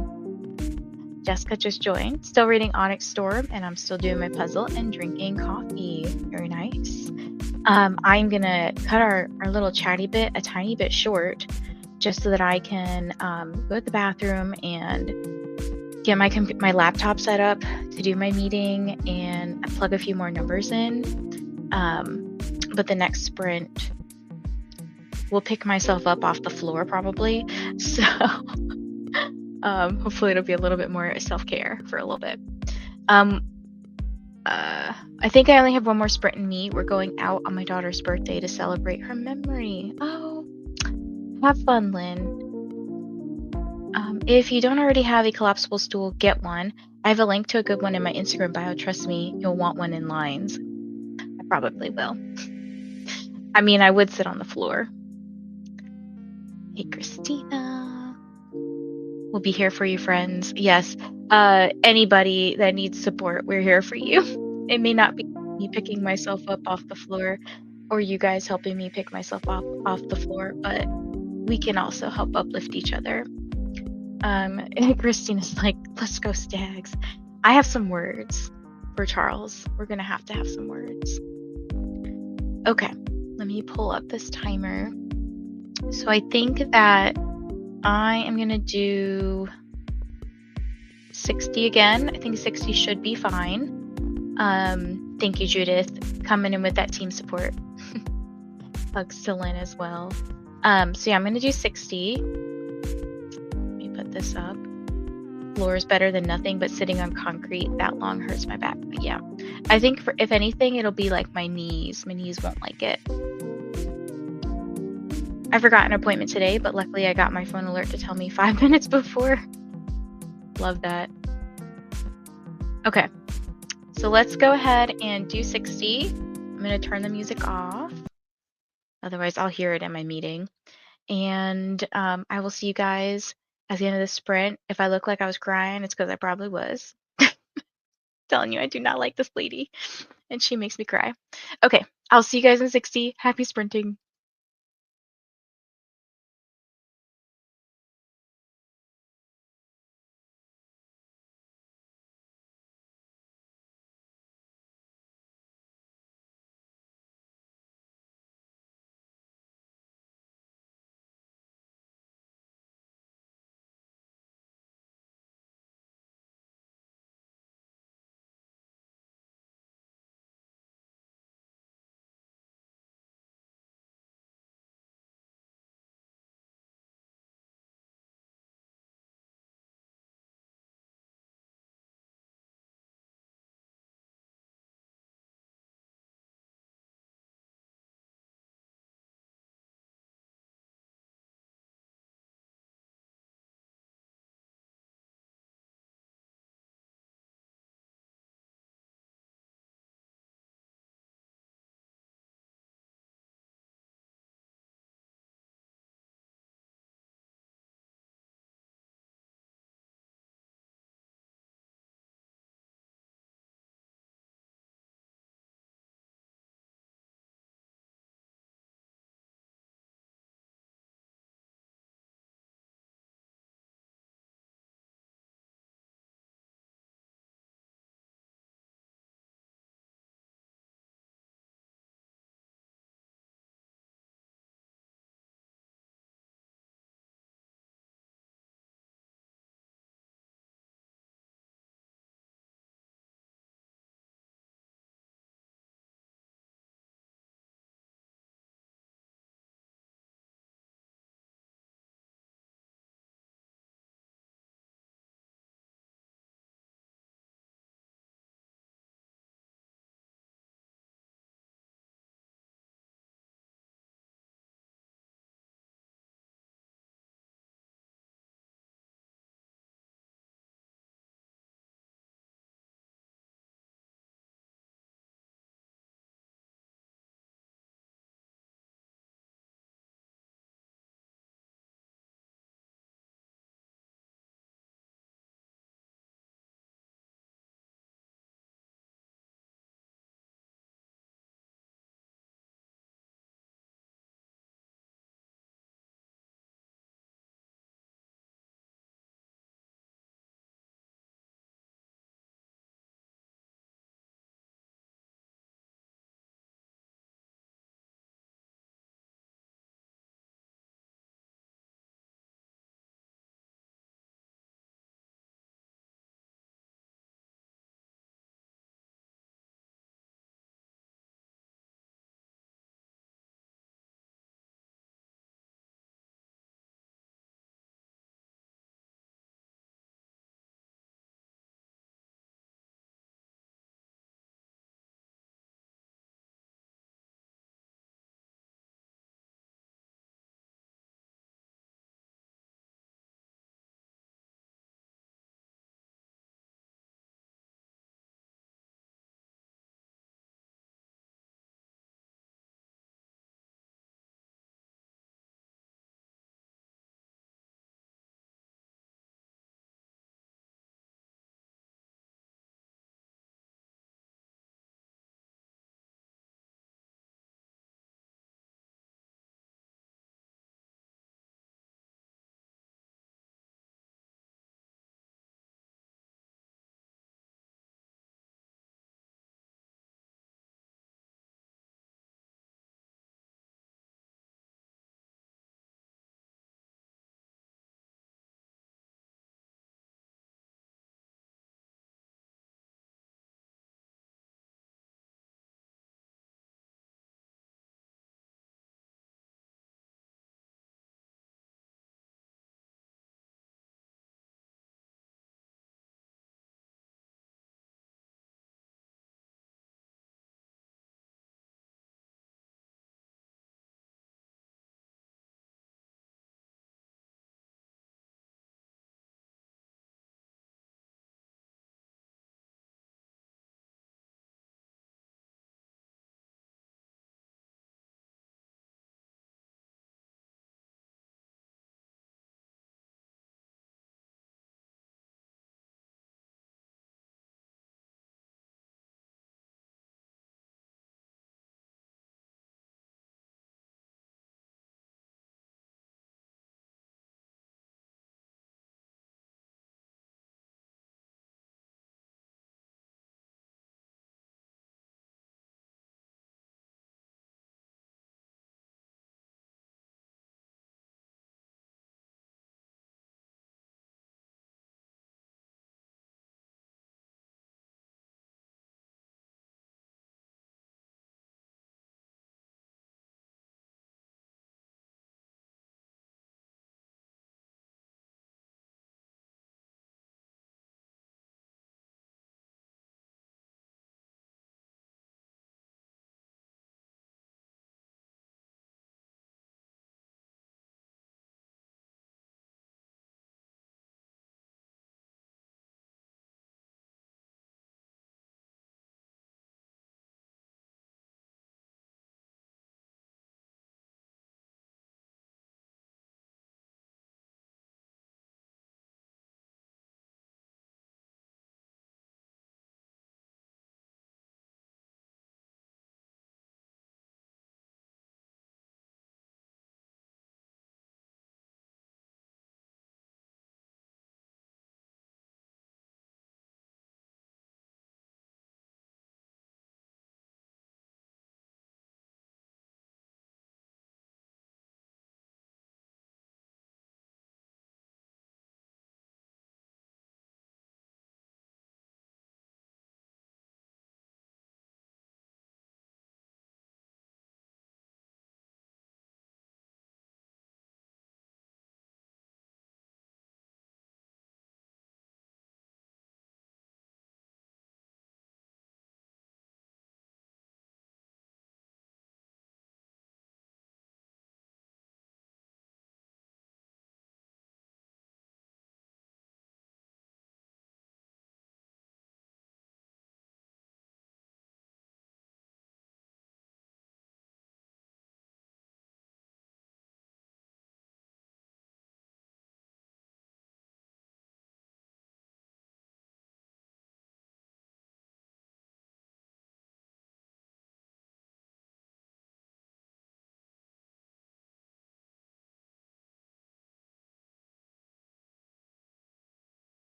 Jessica just joined. Still reading Onyx Storm, and I'm still doing my puzzle and drinking coffee. Very nice. I'm gonna cut our little chatty bit a tiny bit short, just so that I can go to the bathroom and get my laptop set up to do my meeting and plug a few more numbers in. But the next sprint will pick myself up off the floor probably. So hopefully it'll be a little bit more self-care for a little bit. I think I only have one more sprint in me. We're going out on my daughter's birthday to celebrate her memory. Oh, have fun, Lynn. If you don't already have a collapsible stool, get one. I have a link to a good one in my Instagram bio. Trust me, you'll want one in lines. I probably will. I mean, I would sit on the floor. Hey, Christina. We'll be here for you, friends. Yes, anybody that needs support, we're here for you. It may not be me picking myself up off the floor or you guys helping me pick myself up off the floor, but we can also help uplift each other. Christina's like, let's go Stags. I have some words for Charles. We're gonna have to have some words. Okay, let me pull up this timer. So I think that I am gonna do 60 again. I think 60 should be fine. Thank you, Judith, coming in with that team support. Hugs to Lynn as well. So yeah, I'm gonna do 60. Let me put this up. Floor is better than nothing, but sitting on concrete that long hurts my back. But yeah, I think if anything, it'll be like my knees. My knees won't like it. I forgot an appointment today, but luckily I got my phone alert to tell me 5 minutes before. Love that. Okay, so let's go ahead and do 60. I'm gonna turn the music off. Otherwise, I'll hear it in my meeting. And I will see you guys at the end of the sprint. If I look like I was crying, it's because I probably was. Telling you, I do not like this lady, and she makes me cry. Okay, I'll see you guys in 60. Happy sprinting.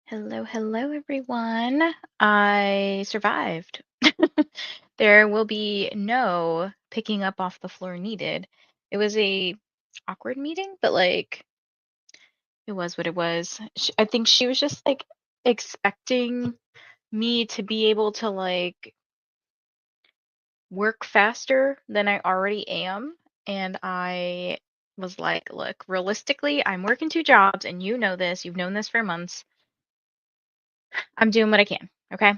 Hello, hello, everyone. I survived. There will be no picking up off the floor needed. It was a awkward meeting, but like it was what it was. I think she was just like expecting me to be able to like work faster than I already am, and I was like, look, realistically, I'm working two jobs and you know this. You've known this for months. I'm doing what I can, okay?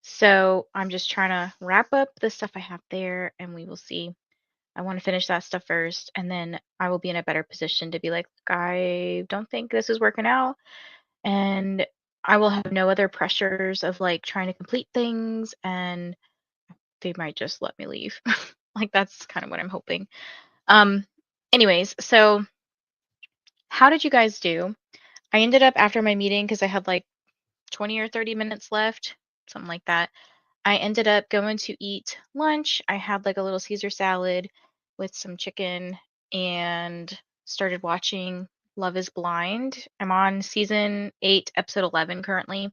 So I'm just trying to wrap up the stuff I have there and we will see. I want to finish that stuff first and then I will be in a better position to be like, "Look, I don't think this is working out." And I will have no other pressures of like trying to complete things and they might just let me leave. Like that's kind of what I'm hoping. Um anyways, so how did you guys do? I ended up after my meeting because I had like 20 or 30 minutes left, something like that. I ended up going to eat lunch. I had like a little Caesar salad with some chicken and started watching Love is Blind. I'm on season 8, episode 11 currently.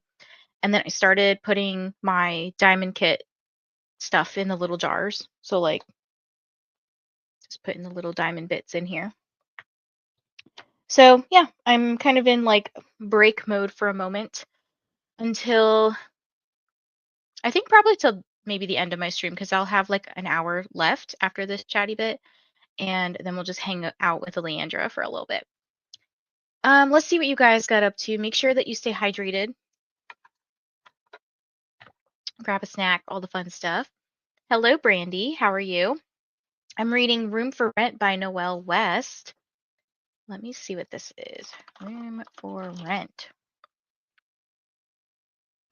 And then I started putting my diamond kit stuff in the little jars. So, like, just putting the little diamond bits in here. So, yeah, I'm kind of in like break mode for a moment until I think probably till maybe the end of my stream because I'll have like an hour left after this chatty bit. And then we'll just hang out with Leandra for a little bit. Let's see what you guys got up to. Make sure that you stay hydrated. Grab a snack, all the fun stuff. Hello, Brandy. How are you? I'm reading Room for Rent by Noelle West. Let me see what this is. Room for Rent.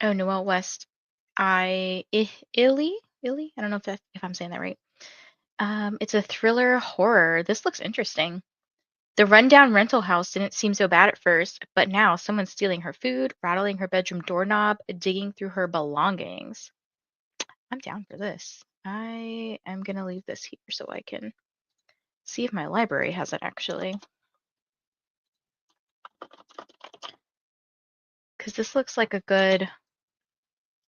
Oh, Noelle West. Illy. I don't know if I'm saying that right. It's a thriller horror. This looks interesting. The rundown rental house didn't seem so bad at first, but now someone's stealing her food, rattling her bedroom doorknob, digging through her belongings. I'm down for this. I am going to leave this here so I can see if my library has it actually. Because this looks like a good,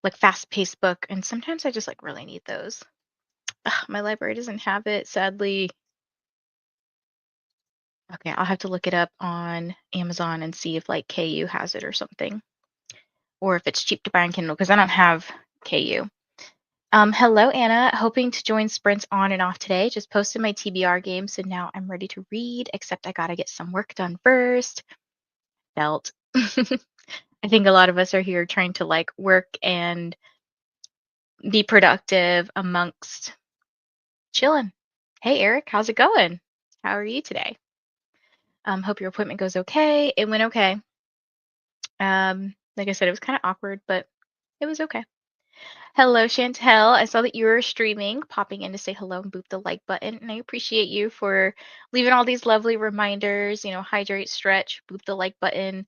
like fast-paced book, and sometimes I just like really need those. Ugh, my library doesn't have it, sadly. Okay, I'll have to look it up on Amazon and see if like KU has it or something. Or if it's cheap to buy on Kindle, because I don't have KU. Hello, Anna. Hoping to join sprints on and off today. Just posted my TBR game, so now I'm ready to read, except I gotta get some work done first. Belt. I think a lot of us are here trying to like work and be productive amongst chilling. Hey, Eric, how's it going? How are you today? Hope your appointment goes okay. It went okay. Like I said, it was kind of awkward, but it was okay. Hello, Chantel. I saw that you were streaming, popping in to say hello and boop the like button. And I appreciate you for leaving all these lovely reminders, hydrate, stretch, boop the like button.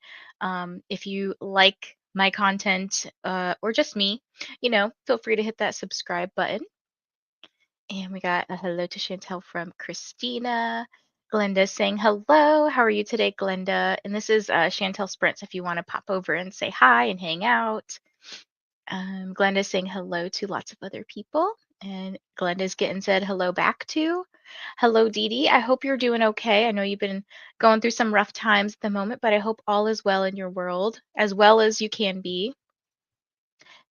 If you like my content or just me, feel free to hit that subscribe button. And we got a hello to Chantel from Christina. Glenda saying hello. How are you today, Glenda? And this is Chantel Sprints if you want to pop over and say hi and hang out. Glenda's saying hello to lots of other people. And Glenda's getting said hello back to. Hello, Dee Dee. I hope you're doing okay. I know you've been going through some rough times at the moment, but I hope all is well in your world, as well as you can be.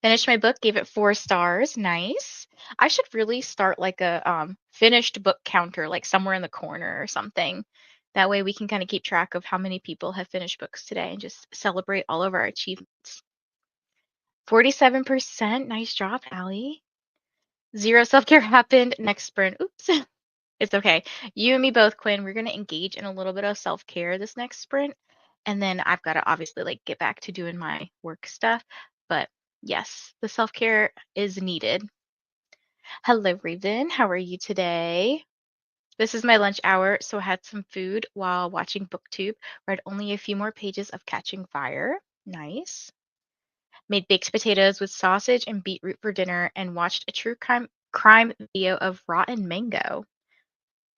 Finished my book, gave it 4 stars. Nice. I should really start like a finished book counter, like somewhere in the corner or something. That way we can kind of keep track of how many people have finished books today and just celebrate all of our achievements. 47%. Nice job, Allie. 0 self-care happened. Next sprint. Oops. It's okay. You and me both, Quinn. We're going to engage in a little bit of self-care this next sprint. And then I've got to obviously like get back to doing my work stuff. But yes, the self-care is needed. Hello, Raven. How are you today? This is my lunch hour, so I had some food while watching BookTube. Read only a few more pages of Catching Fire. Nice. Made baked potatoes with sausage and beetroot for dinner and watched a true crime video of rotten mango.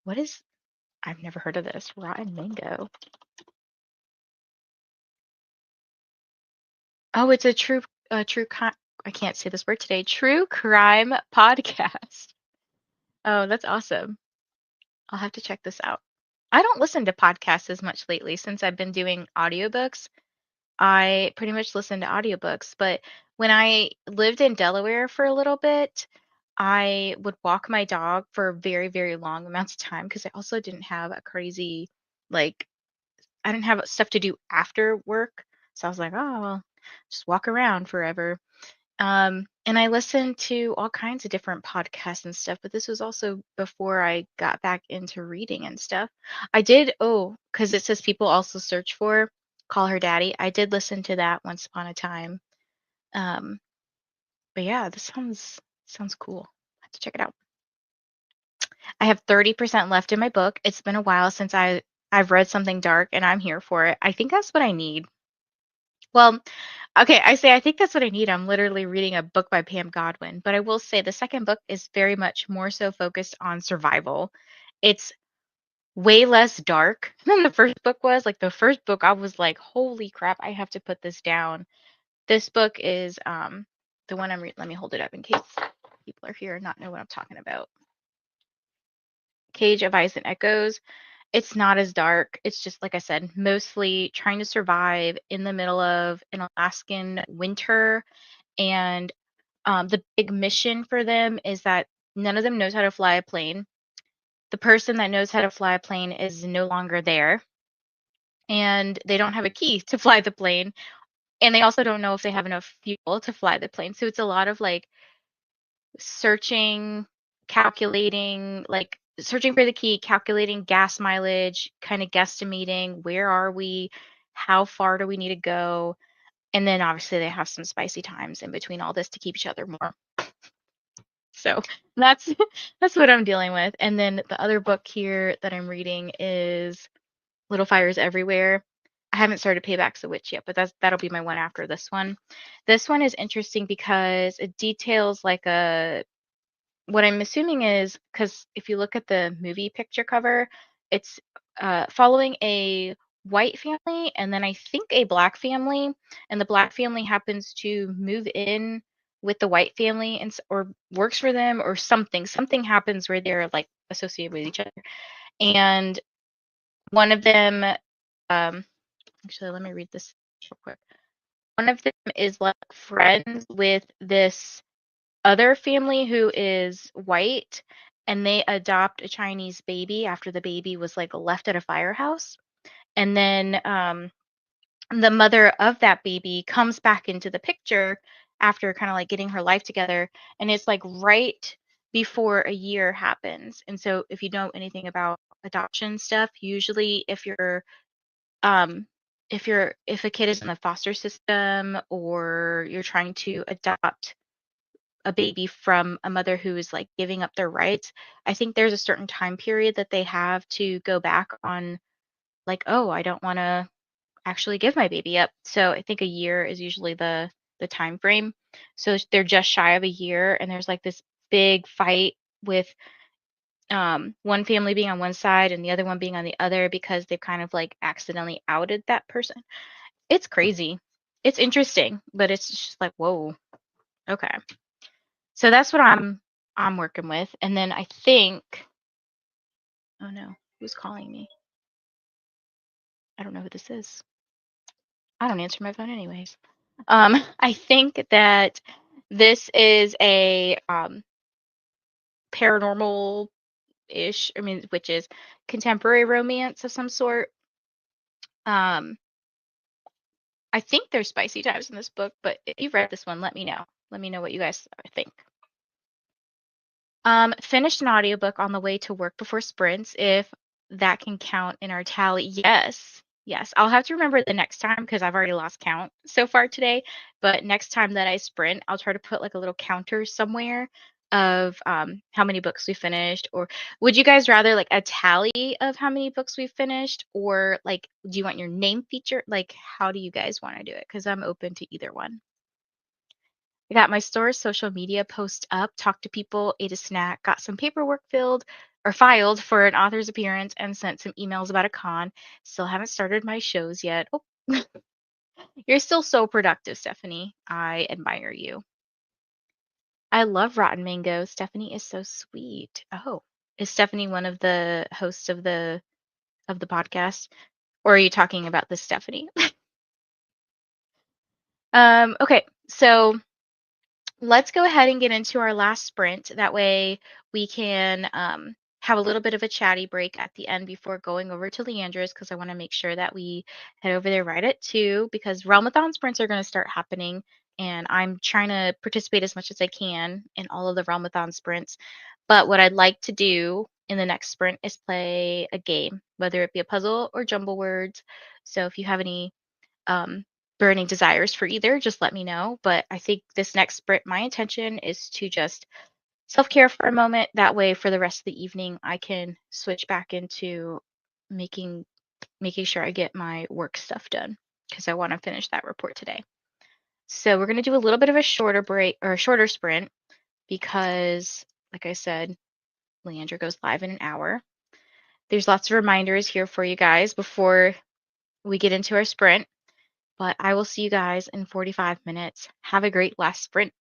What is, I've never heard of this, rotten mango. Oh, it's I can't say this word today. True crime podcast. Oh, that's awesome. I'll have to check this out. I don't listen to podcasts as much lately since I've been doing audiobooks. I pretty much listen to audiobooks, but when I lived in Delaware for a little bit, I would walk my dog for very, very long amounts of time because I also didn't have a crazy, like, I didn't have stuff to do after work. So I was like, oh, well, just walk around forever. And I listened to all kinds of different podcasts and stuff, but this was also before I got back into reading and stuff. Because it says people also search for Call Her Daddy. I did listen to that once upon a time. Um, but yeah, this sounds cool. I have to check it out. I have 30% left in my book. It's been a while since I've read something dark and I'm here for it. I think that's what I need. Well, okay, I think that's what I need. I'm literally reading a book by Pam Godwin, but I will say the second book is very much more so focused on survival. It's way less dark than the first book was. Like the first book, I was like, "Holy crap, I have to put this down." This book is the one I'm reading. Let me hold it up in case people are here and not know what I'm talking about. Cage of Ice and Echoes. It's not as dark. It's just like I said, mostly trying to survive in the middle of an Alaskan winter. And the big mission for them is that none of them knows how to fly a plane. The person that knows how to fly a plane is no longer there, and they don't have a key to fly the plane. And they also don't know if they have enough fuel to fly the plane. So it's a lot of like searching, calculating, like searching for the key, calculating gas mileage, kind of guesstimating where are we, how far do we need to go, and then obviously they have some spicy times in between all this to keep each other warm. So that's that's what I'm dealing with. And then the other book here that I'm reading is Little Fires Everywhere. I haven't started Payback's the Witch yet, but that'll be my one after this one. This one is interesting because it details like a what I'm assuming is because if you look at the movie picture cover, it's following a white family and then I think a black family, and the black family happens to move in with the white family or works for them or something. Something happens where they're like associated with each other, and one of them, um, actually, let me read this real quick. One of them is like friends with this other family who is white, and they adopt a Chinese baby after the baby was like left at a firehouse. And then the mother of that baby comes back into the picture after kind of like getting her life together. And it's like right before a year happens. And so if you know anything about adoption stuff, usually um if a kid is in the foster system or you're trying to adopt a baby from a mother who is like giving up their rights, I think there's a certain time period that they have to go back on, like, oh, I don't want to actually give my baby up. So I think a year is usually the time frame. So they're just shy of a year, and there's like this big fight with one family being on one side and the other one being on the other because they've kind of like accidentally outed that person. It's crazy. It's interesting, but it's just like, whoa, okay. So that's what I'm working with. And then I think, oh no, who's calling me? I don't know who this is. I don't answer my phone anyways. I think that this is a paranormal ish, I mean, which is contemporary romance of some sort. Um, I think there's spicy times in this book, but if you've read this one, let me know. Let me know what you guys think. Finished an audiobook on the way to work before sprints, if that can count in our tally. Yes. Yes. I'll have to remember the next time because I've already lost count so far today. But next time that I sprint, I'll try to put like a little counter somewhere of how many books we finished. Or would you guys rather like a tally of how many books we finished? Or like, do you want your name featured? Like, how do you guys want to do it? Because I'm open to either one. I got my store's social media post up, talked to people, ate a snack, got some paperwork filled or filed for an author's appearance, and sent some emails about a con. Still haven't started my shows yet. Oh, You're still so productive, Stephanie. I admire you. I love rotten mango. Stephanie is so sweet. Oh, is Stephanie one of the hosts of the podcast, or are you talking about this Stephanie? Okay, so let's go ahead and get into our last sprint. That way we can have a little bit of a chatty break at the end before going over to Leandra's because I want to make sure that we head over there right at 2 because Realmathon sprints are going to start happening. And I'm trying to participate as much as I can in all of the Realmathon sprints. But what I'd like to do in the next sprint is play a game, whether it be a puzzle or jumble words. So if you have any um, burning desires for either, just let me know. But I think this next sprint, my intention is to just self care for a moment. That way, for the rest of the evening, I can switch back into making making sure I get my work stuff done because I want to finish that report today. So we're gonna do a little bit of a shorter break or a shorter sprint because, like I said, Leandra goes live in an hour. There's lots of reminders here for you guys before we get into our sprint. But I will see you guys in 45 minutes. Have a great last sprint.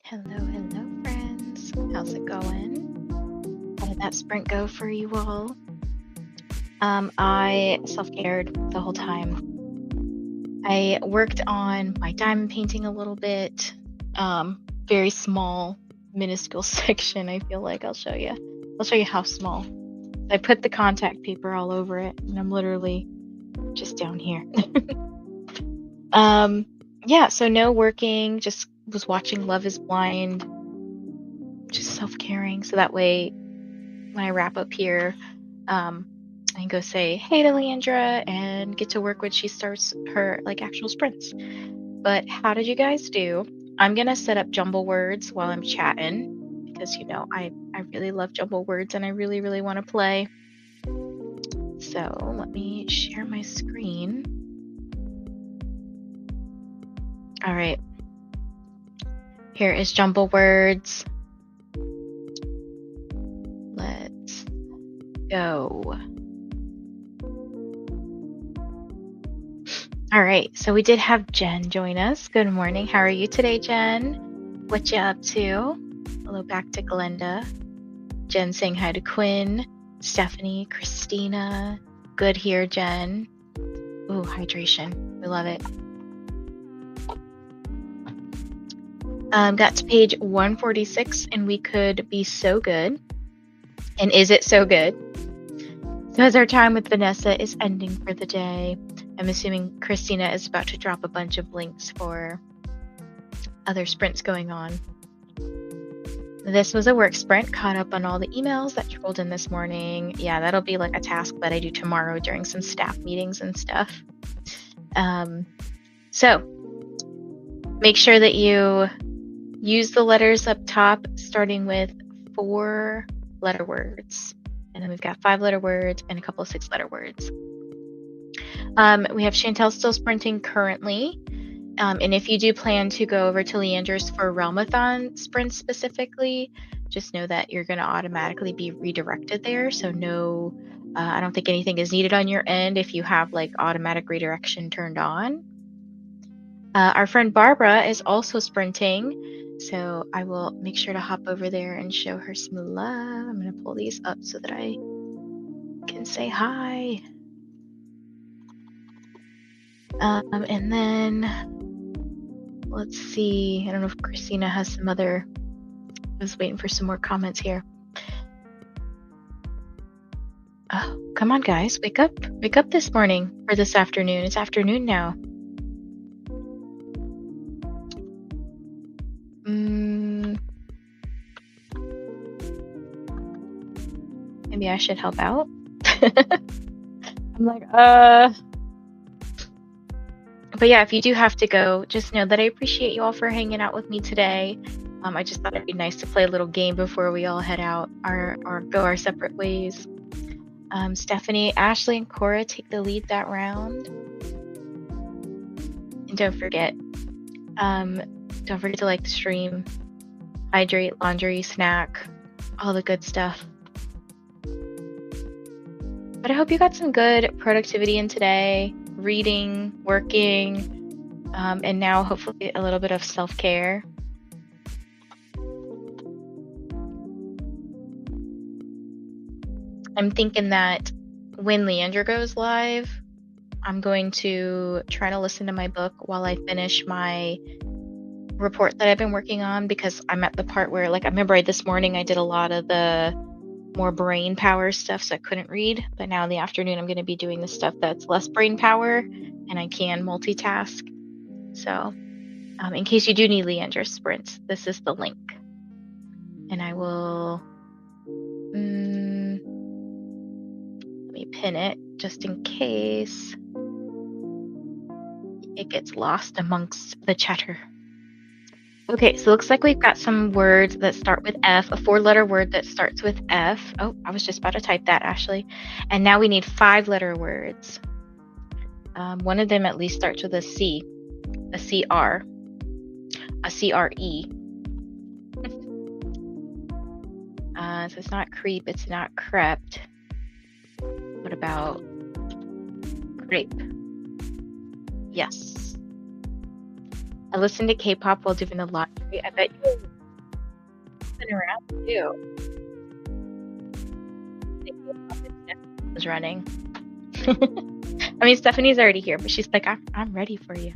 Hello, friends. How's it going? How did that sprint go for you all? I self-cared the whole time. I worked on my diamond painting a little bit. Very small, minuscule section, I feel like. I'll show you. I'll show you how small. I put the contact paper all over it, and I'm literally just down here. Yeah, so no working, just was watching Love is Blind, just self-caring. So that way, when I wrap up here, I can go say hey to Leandra and get to work when she starts her like actual sprints. But how did you guys do? I'm gonna set up jumble words while I'm chatting because you know I really love jumble words and I really want to play. So let me share my screen. All right. Here is jumble words. Let's go. All right, so we did have Jen join us. Good morning. How are you today, Jen? What you up to? Hello back to Glenda. Jen saying hi to Quinn, Stephanie, Christina. Good here, Jen. Ooh, hydration. We love it. Got to page 146, and we could be so good. And is it so good? So as our time with Vanessa is ending for the day, I'm assuming Christina is about to drop a bunch of links for other sprints going on. This was a work sprint, caught up on all the emails that trickled in this morning. Yeah, that'll be like a task that I do tomorrow during some staff meetings and stuff. So make sure that you use the letters up top, starting with 4-letter words. And then we've got 5-letter words and a couple of 6-letter words. We have Chantel still sprinting currently. And if you do plan to go over to Leandra's for Realmathon sprints specifically, just know that you're going to automatically be redirected there. So no, I don't think anything is needed on your end if you have like automatic redirection turned on. Our friend Barbara is also sprinting. So I will make sure to hop over there and show her some love. I'm going to pull these up so that I can say hi. And then let's see. I don't know if Christina has some other. I was waiting for some more comments here. Oh, come on, guys. Wake up. Wake up this morning or this afternoon. It's afternoon now. Maybe I should help out. I'm like, But yeah, if you do have to go, just know that I appreciate you all for hanging out with me today. I just thought it'd be nice to play a little game before we all head out or go our separate ways. Stephanie, Ashley, and Cora take the lead that round. And don't forget to like the stream, hydrate, laundry, snack, all the good stuff. But I hope you got some good productivity in today, reading, working, and now hopefully a little bit of self-care. I'm thinking that when Leandra goes live, I'm going to try to listen to my book while I finish my report that I've been working on, because I'm at the part where, like, I remember this morning I did a lot of the more brain power stuff, so I couldn't read, but now in the afternoon I'm going to be doing the stuff that's less brain power and I can multitask. So in case you do need Leandra's sprints, this is the link, and I will let me pin it just in case it gets lost amongst the chatter. Okay, so it looks like we've got some words that start with F, a 4-letter word that starts with F. Oh, I was just about to type that, Ashley. And now we need 5-letter words. One of them at least starts with a C, a CR, a CRE. So it's not creep, it's not crept. What about grape? Yes. I listen to K-pop while doing the laundry. I bet you jumping around too. Stephanie was running. I mean, Stephanie's already here, but she's like, I'm ready for you.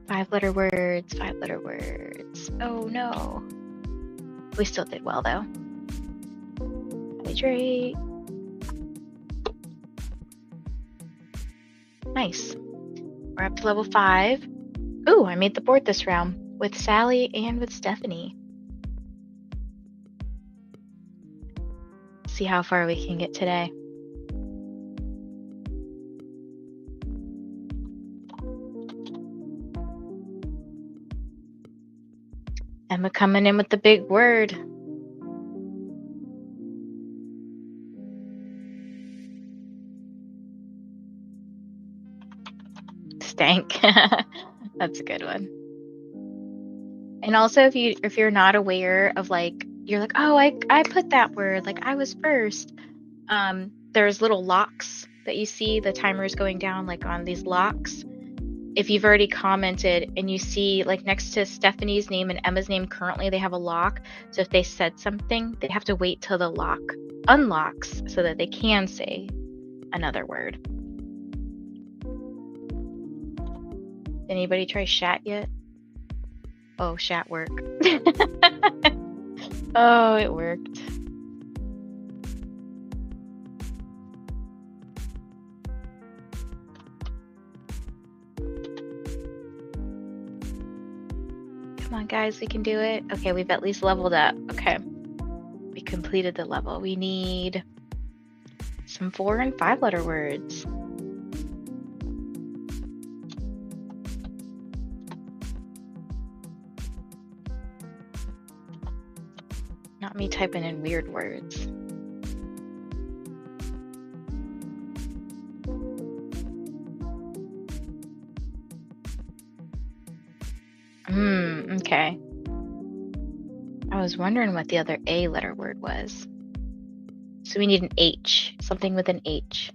5-letter words, 5-letter words. Oh no. We still did well though. Hydrate. Nice. We're up to level 5. Ooh, I made the board this round with Sally and with Stephanie. See how far we can get today. Emma coming in with the big word. Stank. That's a good one. And also if you're not aware of like, you're like, oh, I put that word, like I was first. There's little locks that you see, the timers going down like on these locks. If you've already commented and you see like next to Stephanie's name and Emma's name currently, they have a lock. So if they said something, they have to wait till the lock unlocks so that they can say another word. Anybody try chat yet? Oh, chat worked. Oh, it worked. Come on, guys, we can do it. Okay, we've at least leveled up. Okay, we completed the level. We need some 4- and 5-letter words. Not me typing in weird words. Okay. I was wondering what the other A letter word was. So we need an H, something with an H.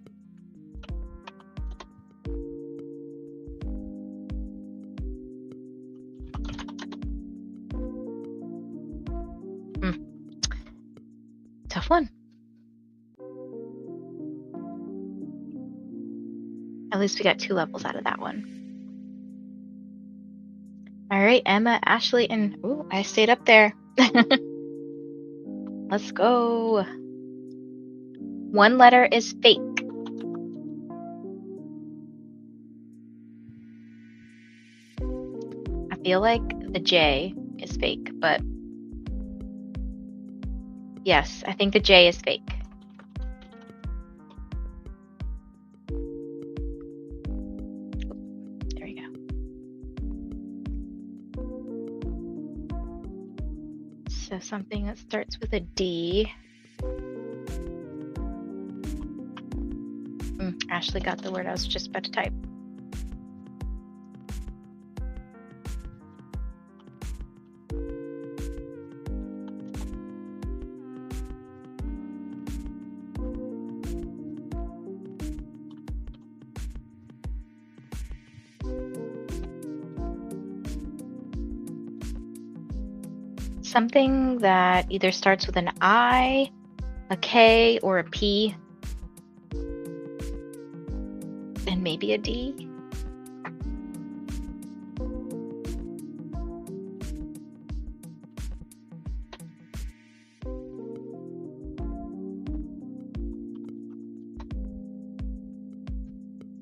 Tough one. At least we got 2 levels out of that one. All right, Emma, Ashley, and ooh, I stayed up there. Let's go. 1 letter is fake. I feel like the J is fake, but yes, I think the J is fake. There we go. So something that starts with a D. Ashley got the word I was just about to type. Something that either starts with an I, a K, or a P, and maybe a D.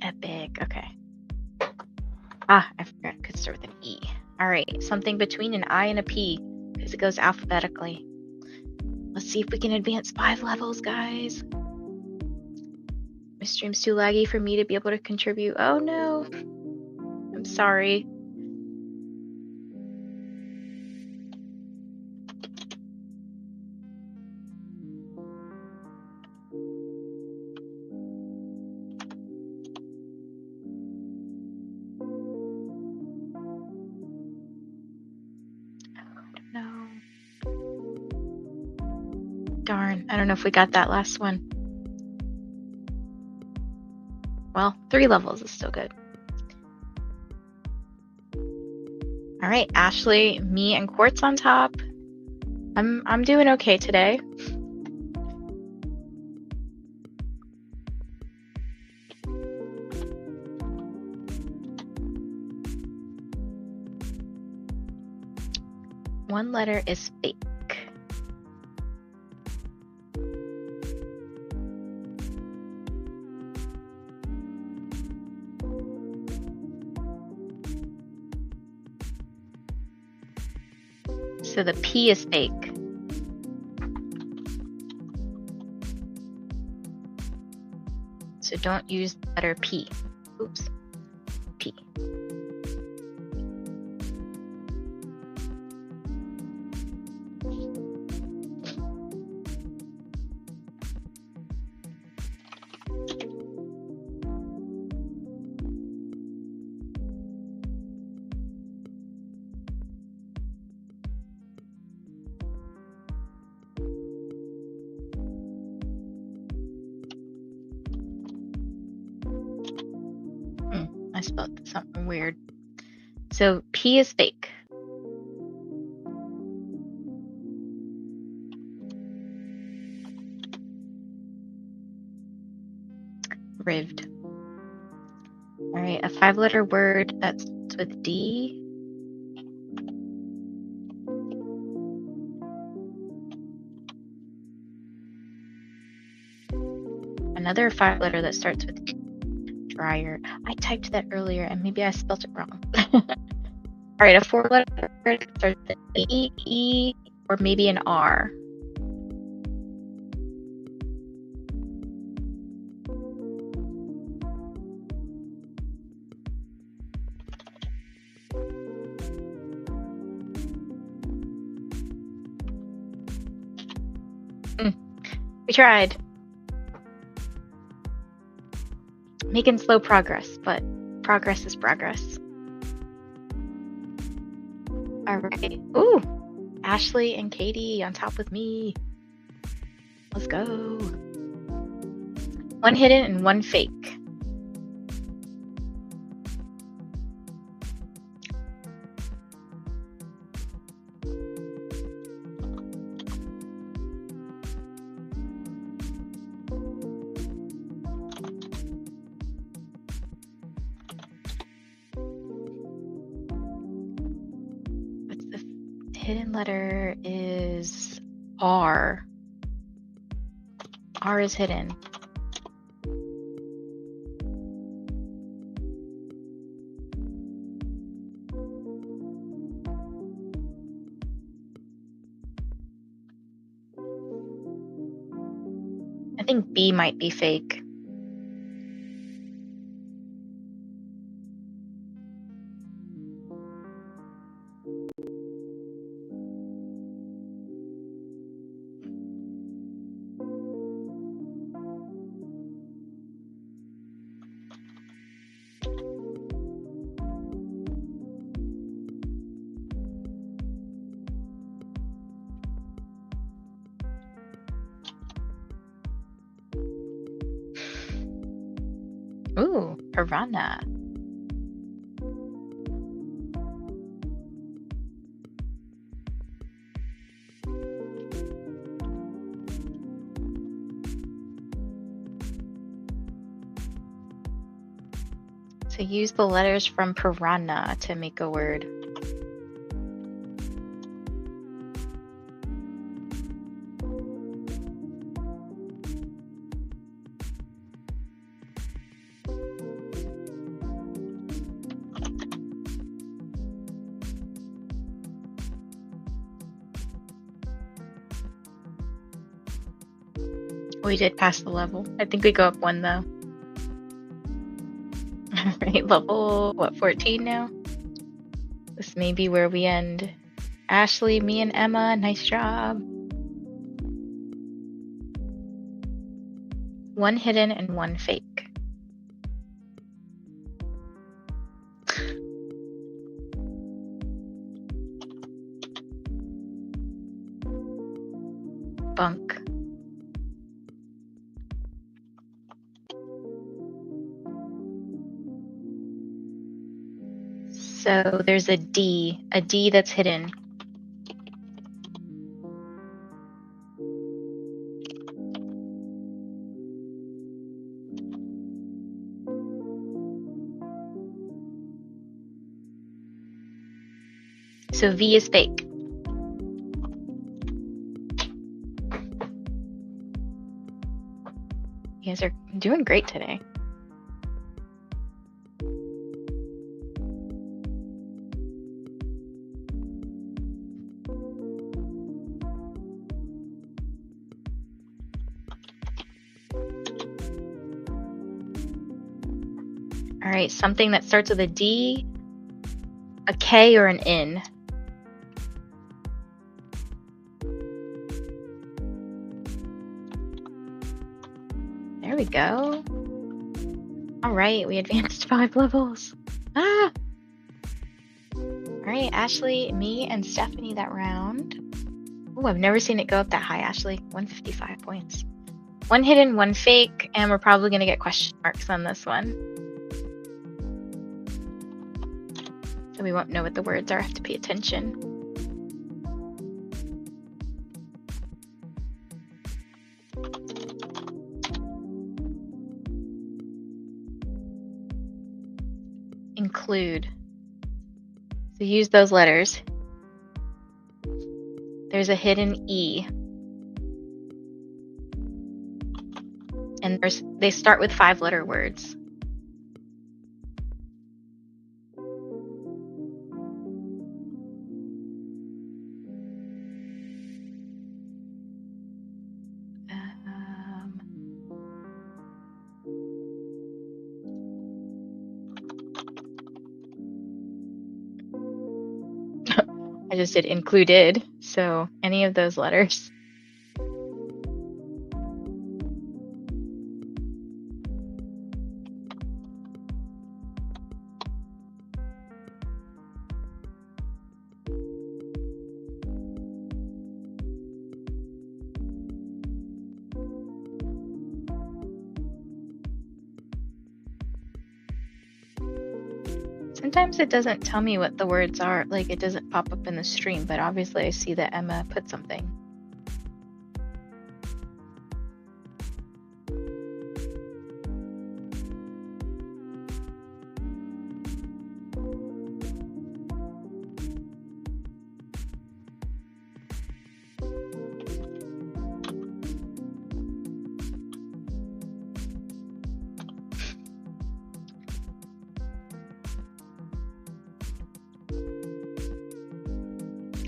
Epic, okay. I forgot it could start with an E. All right, something between an I and a P, because it goes alphabetically. Let's see if we can advance 5 levels, guys. My stream's too laggy for me to be able to contribute. Oh no, I'm sorry. No. Darn, I don't know if we got that last one. Well, 3 levels is still good. All right, Ashley, me and Quartz on top. I'm doing okay today. One letter is fake. So the P is fake. So don't use the letter P. Oops. P. I spelled something weird. So P is fake. Rived. All right, a 5-letter word that starts with D. Another 5-letter that starts with dryer. I typed that earlier and maybe I spelled it wrong. All right, a 4-letter word that starts with A, E, or maybe an R. We tried. Making slow progress, but progress is progress. All right. Ooh, Ashley and Katie on top with me. Let's go. 1 hidden and 1 fake. Hidden letter is R. R is hidden. I think B might be fake. Ooh, piranha. So use the letters from piranha to make a word. We did pass the level. I think we go up 1 though. Right, level, what, 14 now? This may be where we end. Ashley, me and Emma, nice job. 1 hidden and 1 fake. Bunk. So there's a D that's hidden. So V is fake. You guys are doing great today. All right, something that starts with a D, a K, or an N. There we go. All right, we advanced 5 levels. Ah! All right, Ashley, me, and Stephanie that round. Oh, I've never seen it go up that high, Ashley. 155 points. 1 hidden, 1 fake, and we're probably going to get question marks on this one. So we won't know what the words are. I have to pay attention. Include. So use those letters. There's a hidden E. And they start with 5-letter words. I just did included, so any of those letters. Sometimes it doesn't tell me what the words are, like it doesn't pop up in the stream, but obviously I see that Emma put something.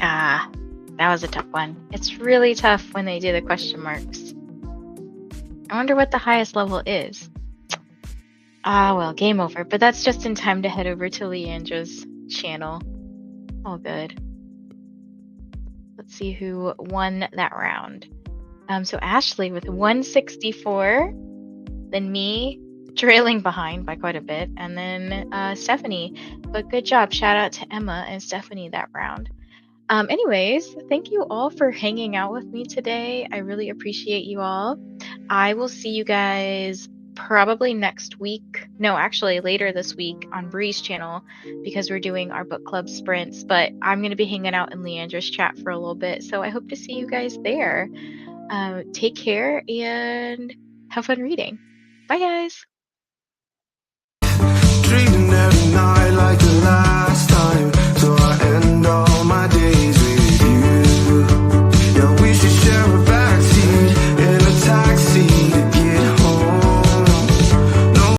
Ah, that was a tough one. It's really tough when they do the question marks. I wonder what the highest level is. Ah, well, game over. But that's just in time to head over to Leandra's channel. All good. Let's see who won that round. So Ashley with 164, then me trailing behind by quite a bit, and then Stephanie. But good job. Shout out to Emma and Stephanie that round. Anyways, thank you all for hanging out with me today. I really appreciate you all. I will see you guys probably next week. No, actually later this week on Bree's channel because we're doing our book club sprints. But I'm going to be hanging out in Leandra's chat for a little bit. So I hope to see you guys there. Take care and have fun reading. Bye, guys.